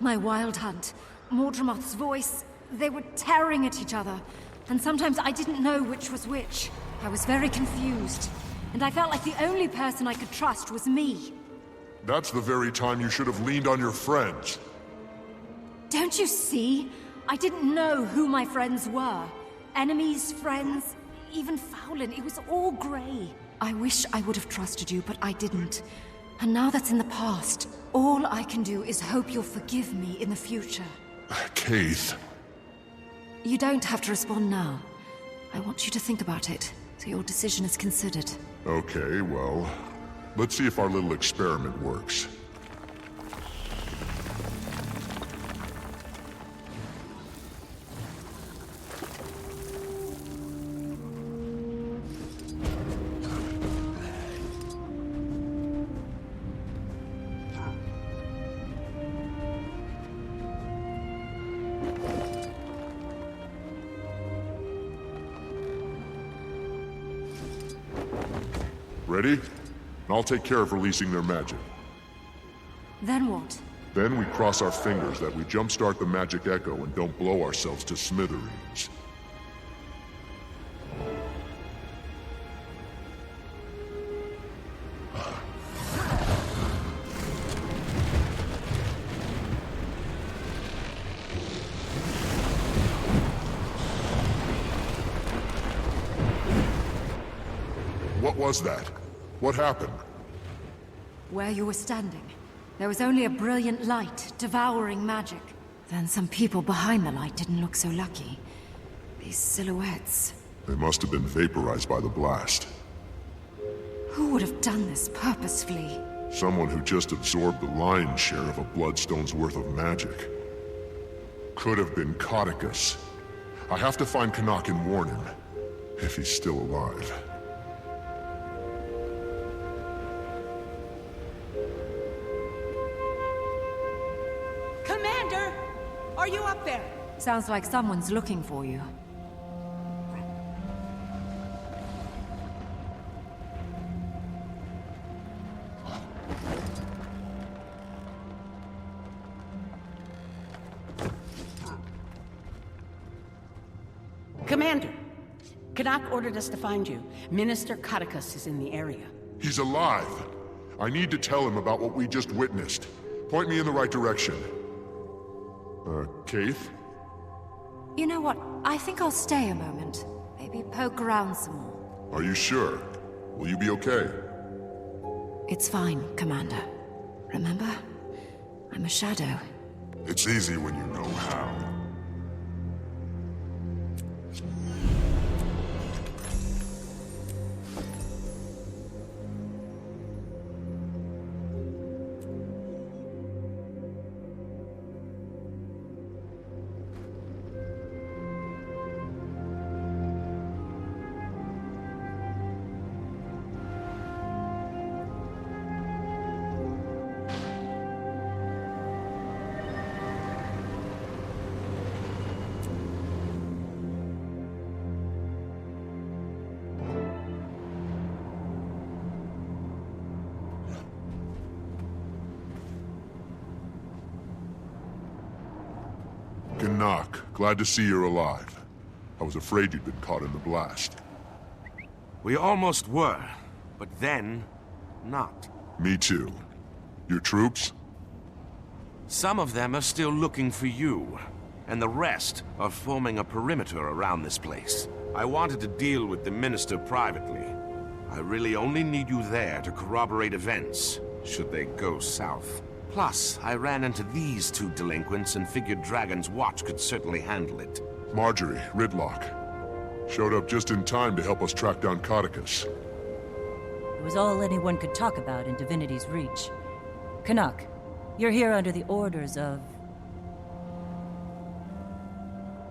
My wild hunt, Mordremoth's voice, they were tearing at each other, and sometimes I didn't know which was which. I was very confused, and I felt like the only person I could trust was me. That's the very time you should have leaned on your friends. Don't you see? I didn't know who my friends were. Enemies, friends, even Fowlin. It was all grey. I wish I would have trusted you, but I didn't. And now that's in the past, all I can do is hope you'll forgive me in the future. Keith. You don't have to respond now. I want you to think about it, so your decision is considered. Okay, well, let's see if our little experiment works. Ready? I'll take care of releasing their magic. Then what? Then we cross our fingers that we jumpstart the magic echo and don't blow ourselves to smithereens. What was that? What happened? Where you were standing, there was only a brilliant light, devouring magic. Then some people behind the light didn't look so lucky. These silhouettes. They must have been vaporized by the blast. Who would have done this purposefully? Someone who just absorbed the lion's share of a bloodstone's worth of magic. Could have been Codicus. I have to find Canuck and warn him, if he's still alive. Commander! Are you up there? Sounds like someone's looking for you. Commander, Canuck ordered us to find you. Minister Codicus is in the area. He's alive. I need to tell him about what we just witnessed. Point me in the right direction. Keith? You know what? I think I'll stay a moment. Maybe poke around some more. Are you sure? Will you be okay? It's fine, Commander. Remember? I'm a shadow. It's easy when you know how. Canuck, glad to see you're alive. I was afraid you'd been caught in the blast. We almost were, but then, not. Me too. Your troops? Some of them are still looking for you, and the rest are forming a perimeter around this place. I wanted to deal with the Minister privately. I really only need you there to corroborate events, should they go south. Plus, I ran into these two delinquents and figured Dragon's Watch could certainly handle it. Marjorie, Ridlock. Showed up just in time to help us track down Codicus. It was all anyone could talk about in Divinity's Reach. Canuck, you're here under the orders of...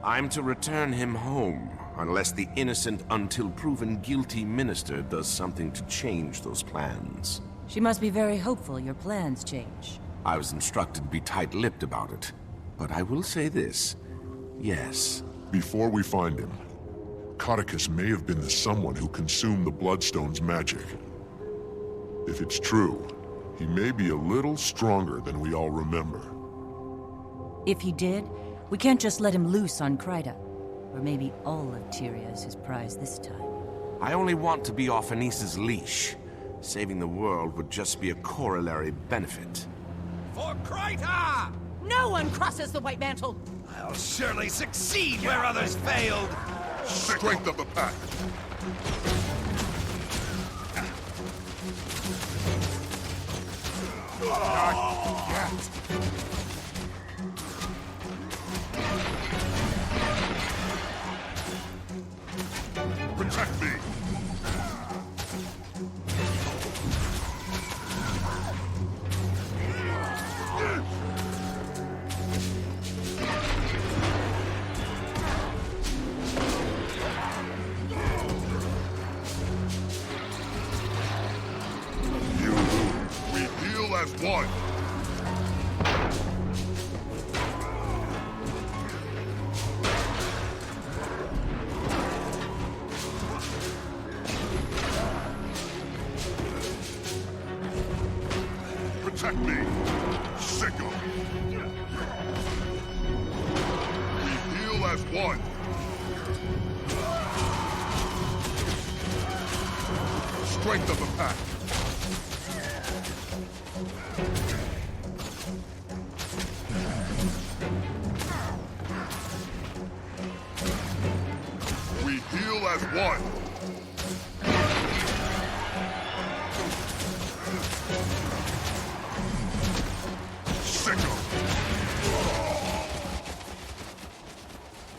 I'm to return him home, unless the innocent until proven guilty minister does something to change those plans. She must be very hopeful your plans change. I was instructed to be tight-lipped about it. But I will say this. Yes. Before we find him, Codicus may have been the someone who consumed the Bloodstone's magic. If it's true, he may be a little stronger than we all remember. If he did, we can't just let him loose on Kryta. Or maybe all of Tyria is his prize this time. I only want to be off Anissa's leash. Saving the world would just be a corollary benefit. For Kryta! No one crosses the White Mantle! I'll surely succeed where others failed! Strength of the pack! Not yet! Protect me! As one. Protect me, Sicko. We heal as one. Strength of the pack. We heal as one.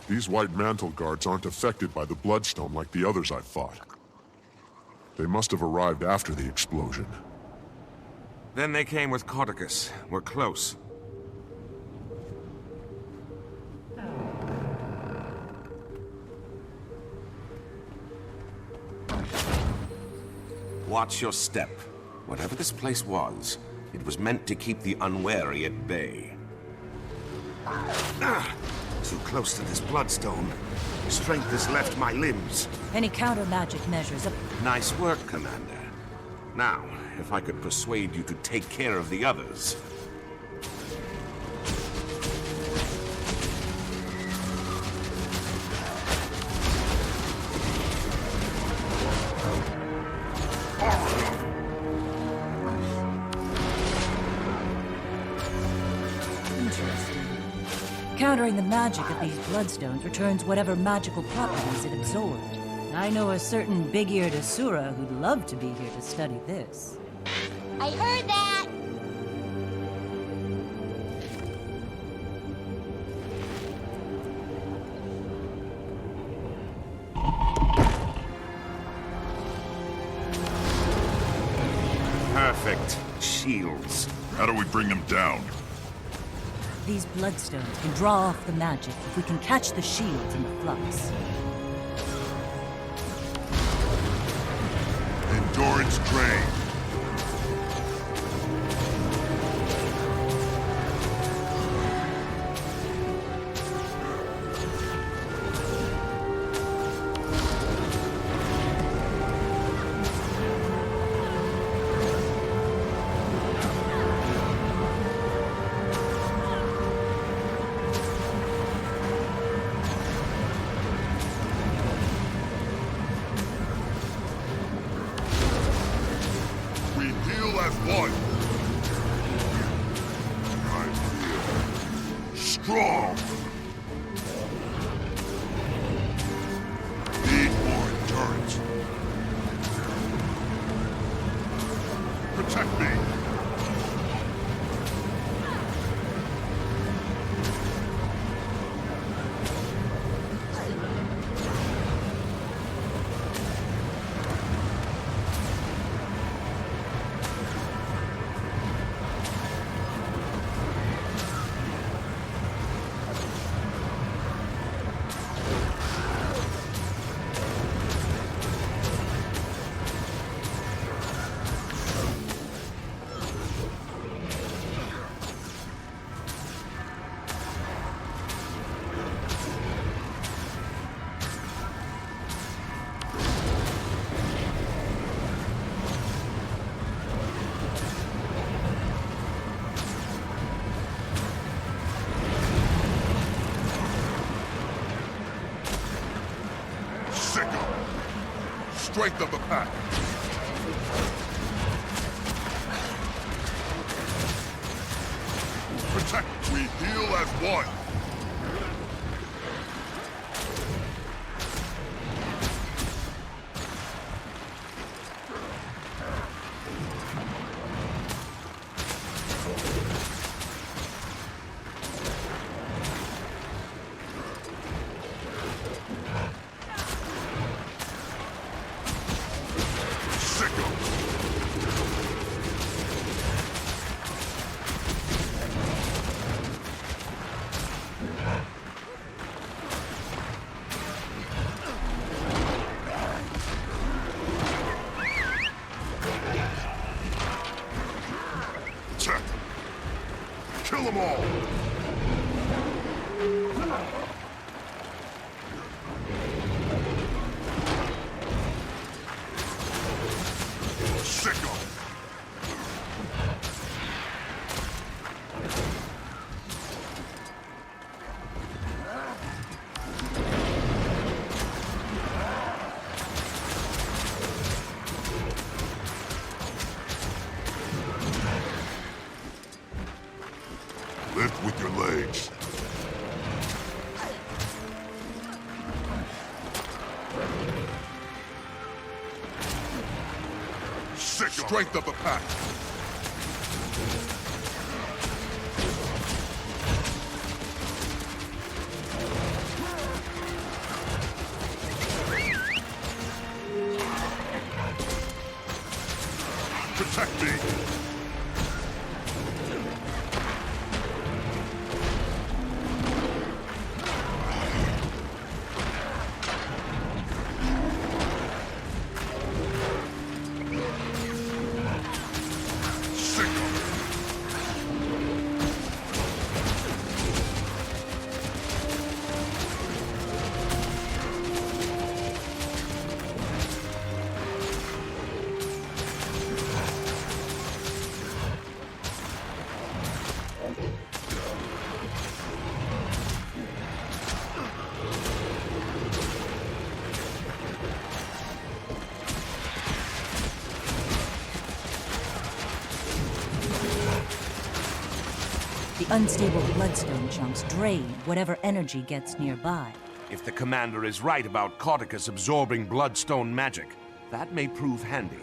These white mantle guards aren't affected by the bloodstone like the others I've fought. They must have arrived after the explosion. Then they came with Codicus. We're close. Watch your step. Whatever this place was, it was meant to keep the unwary at bay. Too close to this bloodstone. Strength has left my limbs. Any counter-magic measures? Nice work, Commander. Now, if I could persuade you to take care of the others. Countering the magic of these bloodstones returns whatever magical properties it absorbed. I know a certain big-eared Asura who'd love to be here to study this. I heard that! Perfect. Shields. How do we bring them down? These bloodstones can draw off the magic if we can catch the shields in the flux. Endurance drain. One. I feel strong. Need more endurance. Protect me. Strength of the pack. Protect. We heal as one. Kill them all! Sick of it! Lift with your legs. Sick strength of the pack. The unstable bloodstone chunks drain whatever energy gets nearby. If the commander is right about Cauticus absorbing bloodstone magic, that may prove handy.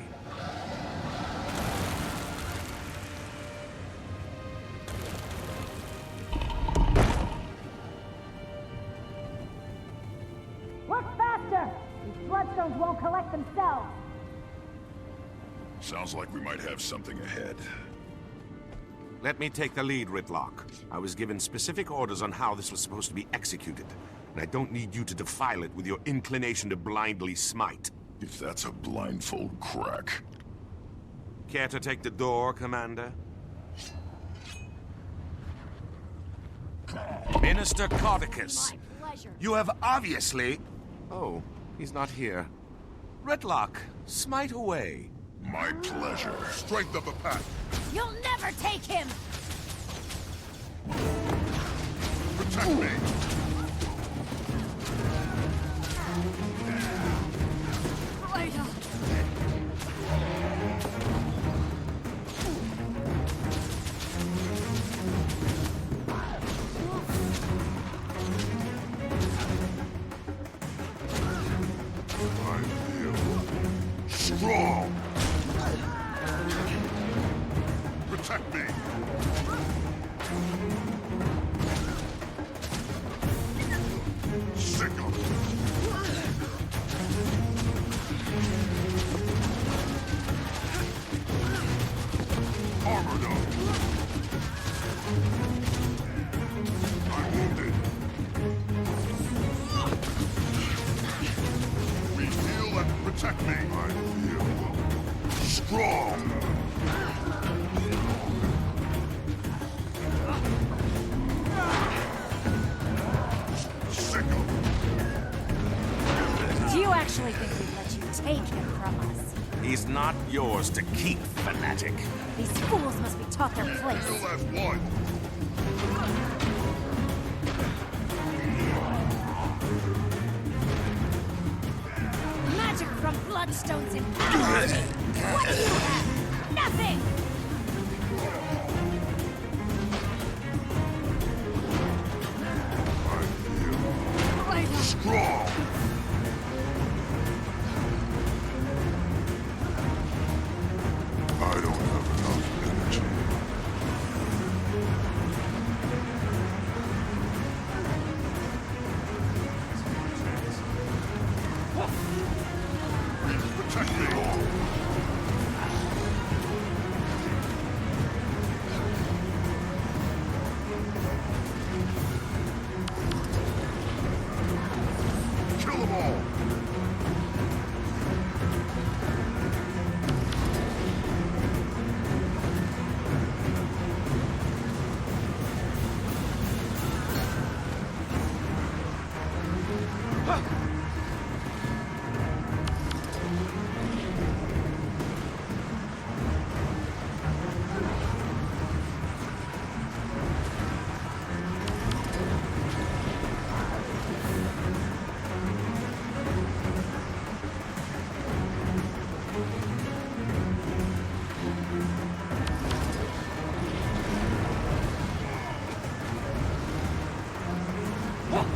Work faster! These bloodstones won't collect themselves. Sounds like we might have something ahead. Let me take the lead, Ritlock. I was given specific orders on how this was supposed to be executed, and I don't need you to defile it with your inclination to blindly smite. If that's a blindfold crack. Care to take the door, Commander? Minister Cauticus, you have obviously... Oh, he's not here. Ritlock, smite away. My pleasure. Strength of the pack. You'll never take him! Protect me. Rata! I feel strong. Protect me. Sick of it. Armored up. I'm wounded. We heal and protect me. I feel strong. Do you actually think we'd let you take him from us? He's not yours to keep, fanatic. These fools must be taught their place. Still have one. Magic from bloodstones empower me! What do you have? Nothing! I feel strong. I don't have enough energy. Protect me all. Kill them all.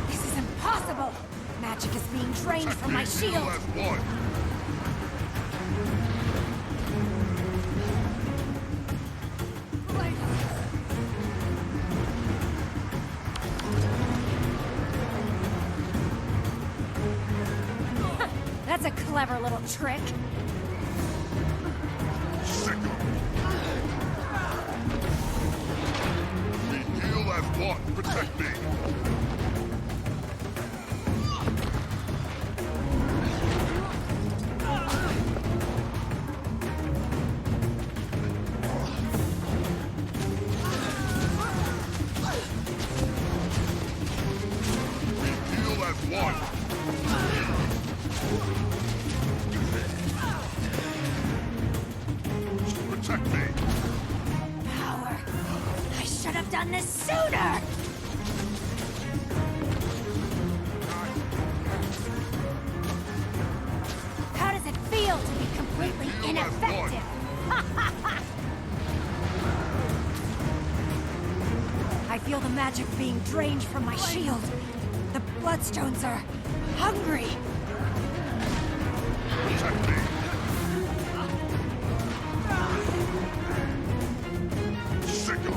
This is impossible! Magic is being drained from my shield! That's a clever little trick. We heal as one. Protect me. We heal as one. Protect me. Power. I should have done this sooner! How does it feel to be completely ineffective? feel the magic being drained from my shield. The Bloodstones are hungry. Protect me. Sickle.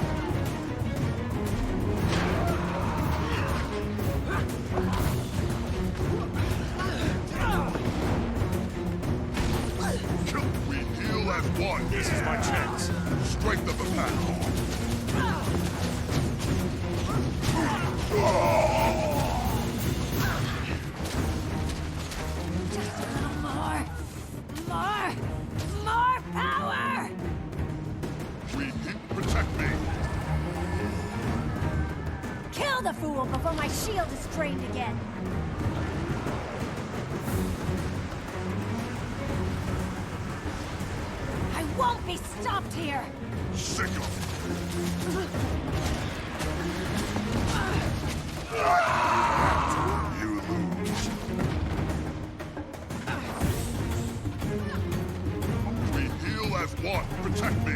We heal as one. This is my chance. Strength of the pack. Just a little more. More power! Protect me. Kill the fool before my shield is drained again. I won't be stopped here. Sickle. You lose. We heal as one. Protect me.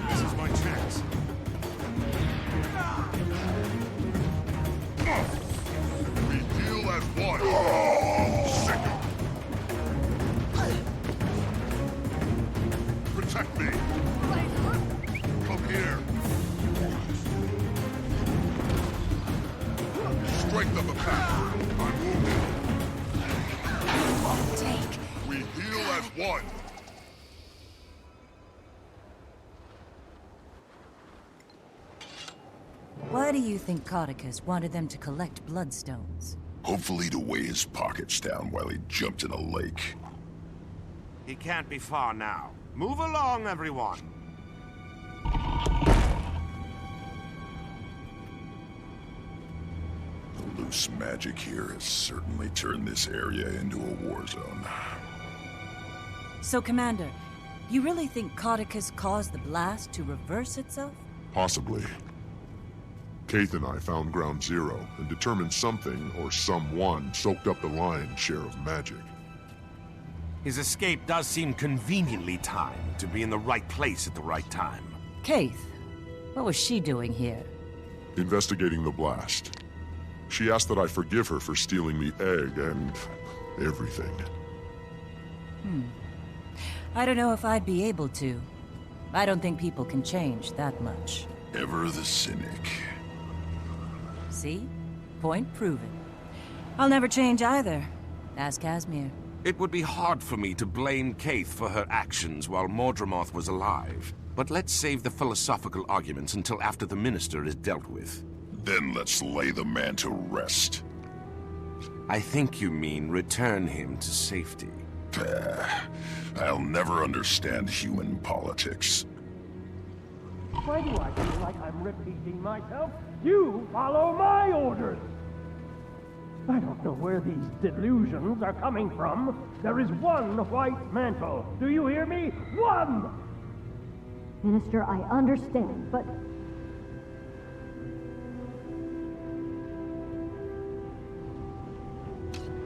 This is my chance. We heal as one. Sickle. Protect me. Come here. Strength of the pack. I'm wounded. You won't take. We heal as one. Why do you think Codicus wanted them to collect bloodstones? Hopefully to weigh his pockets down while he jumped in a lake. He can't be far now. Move along, everyone. The loose magic here has certainly turned this area into a war zone. So, Commander, you really think Codicus caused the blast to reverse itself? Possibly. Keith and I found Ground Zero and determined something or someone soaked up the lion's share of magic. His escape does seem conveniently timed to be in the right place at the right time. Keith, what was she doing here? Investigating the blast. She asked that I forgive her for stealing the egg and everything. I don't know if I'd be able to. I don't think people can change that much. Ever the cynic. See? Point proven. I'll never change either. Ask Casimir. It would be hard for me to blame Keith for her actions while Mordremoth was alive. But let's save the philosophical arguments until after the Minister is dealt with. Then let's lay the man to rest. I think you mean return him to safety. I'll never understand human politics. Why do I feel like I'm repeating myself? You follow my orders! I don't know where these delusions are coming from. There is one white mantle. Do you hear me? One! Minister, I understand, but...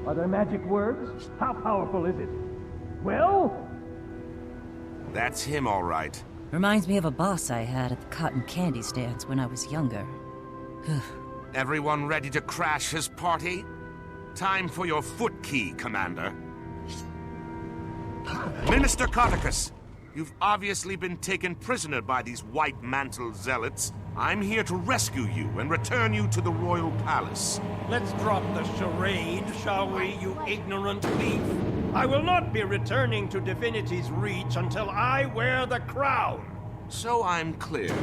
Are there magic words? How powerful is it? Well? That's him, all right. Reminds me of a boss I had at the cotton candy stands when I was younger. Everyone ready to crash his party? Time for your foot key, Commander. Minister Codicus, you've obviously been taken prisoner by these White Mantle zealots. I'm here to rescue you and return you to the royal palace. Let's drop the charade, shall we, you ignorant thief? I will not be returning to Divinity's reach until I wear the crown. So I'm clear.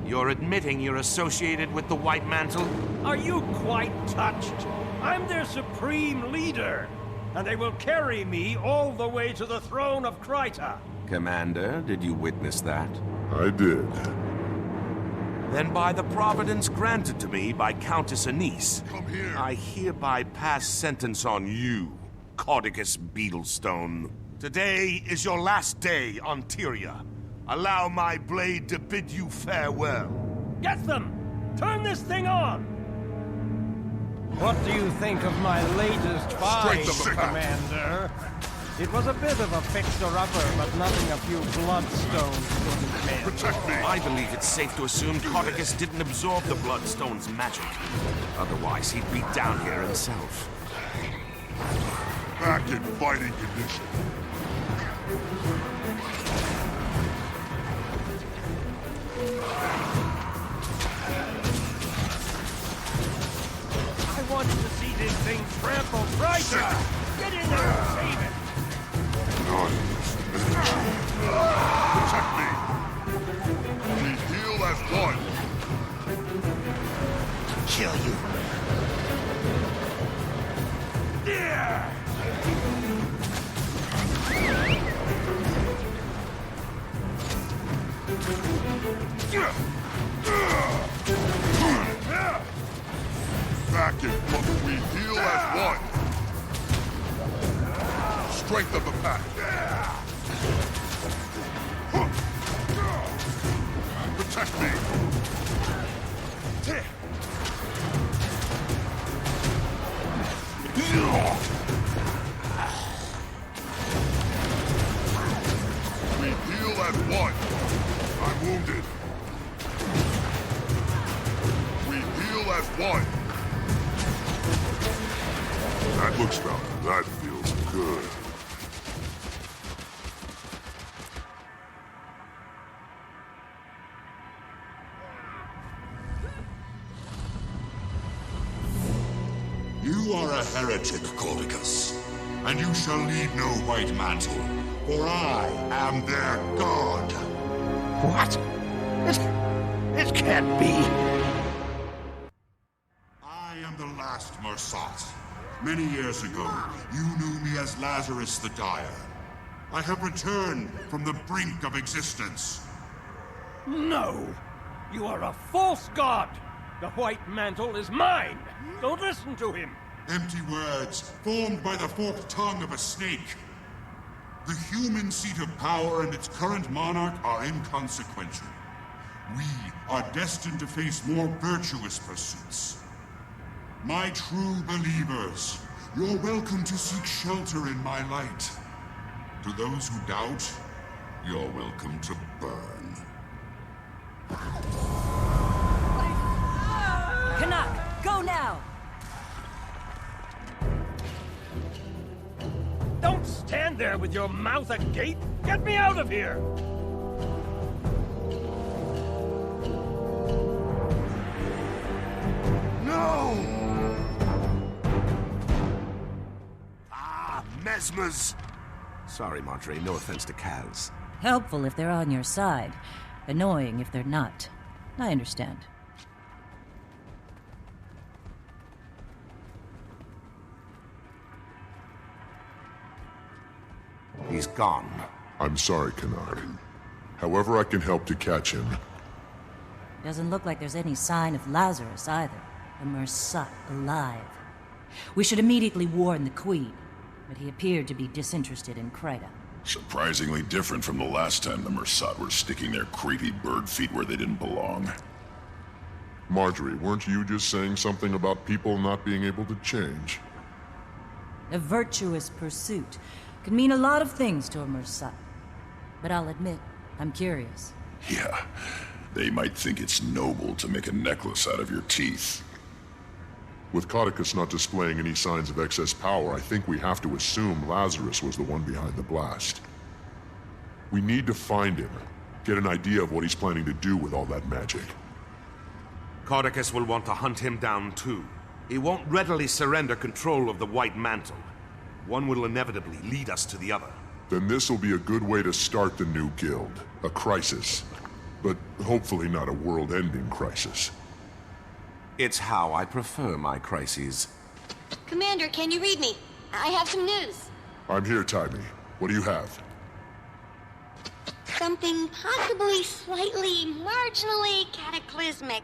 You're admitting you're associated with the White Mantle? Are you quite touched? I'm their supreme leader, and they will carry me all the way to the throne of Rata. Commander, did you witness that? I did. Then by the providence granted to me by Countess Anise, Come here. I hereby pass sentence on you, Codicus Beetlestone. Today is your last day on Tyria. Allow my blade to bid you farewell. Get them! Turn this thing on! What do you think of my latest find, Commander? It was a bit of a fixer-upper, but nothing a few bloodstones couldn't mend. Protect me! I believe it's safe to assume Codicus didn't absorb the bloodstone's magic. Otherwise, he'd be down here himself. Back in fighting condition. I want to see this thing trampled right now! Get in there and save it! Protect me! We heal as one! Kill you. Yeah! Back in what we heal as one! Strength of the pack! Protect me! We heal as one! I'm wounded! We heal as one! That looks better. That feels good. You are a heretic, Codicus, and you shall need no white mantle, for I am their god. What? It can't be. I am the last Mersat. Many years ago, you knew me as Lazarus the Dire. I have returned from the brink of existence. No! You are a false god! The white mantle is mine! Don't listen to him! Empty words, formed by the forked tongue of a snake. The human seat of power and its current monarch are inconsequential. We are destined to face more virtuous pursuits. My true believers, you're welcome to seek shelter in my light. To those who doubt, you're welcome to burn. Canuck, go now! Don't stand there with your mouth agape! Get me out of here! No! Mesmers! Sorry, Marjorie, no offense to Kaz. Helpful if they're on your side. Annoying if they're not. I understand. He's gone. I'm sorry, Canard. However I can help to catch him. Doesn't look like there's any sign of Lazarus either. The Mersat alive. We should immediately warn the Queen, but he appeared to be disinterested in Krita. Surprisingly different from the last time the Mersat were sticking their creepy bird feet where they didn't belong. Marjorie, weren't you just saying something about people not being able to change? A virtuous pursuit could mean a lot of things to a Mersat. But I'll admit, I'm curious. Yeah, they might think it's noble to make a necklace out of your teeth. With Codicus not displaying any signs of excess power, I think we have to assume Lazarus was the one behind the blast. We need to find him, get an idea of what he's planning to do with all that magic. Codicus will want to hunt him down too. He won't readily surrender control of the White Mantle. One will inevitably lead us to the other. Then this will be a good way to start the new guild. A crisis. But hopefully not a world-ending crisis. It's how I prefer my crises. Commander, can you read me? I have some news. I'm here, Taimi. What do you have? Something possibly slightly, marginally cataclysmic.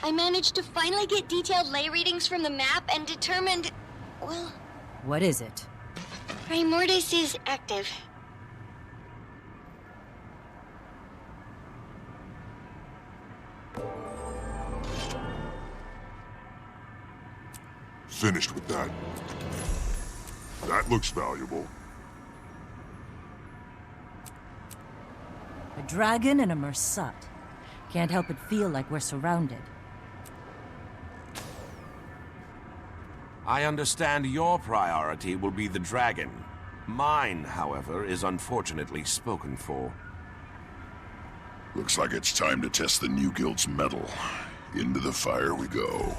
I managed to finally get detailed lay readings from the map and determined, well... What is it? Primordis is active. Finished with that. That looks valuable. A dragon and a Mersat. Can't help but feel like we're surrounded. I understand your priority will be the dragon. Mine, however, is unfortunately spoken for. Looks like it's time to test the new guild's mettle. Into the fire we go.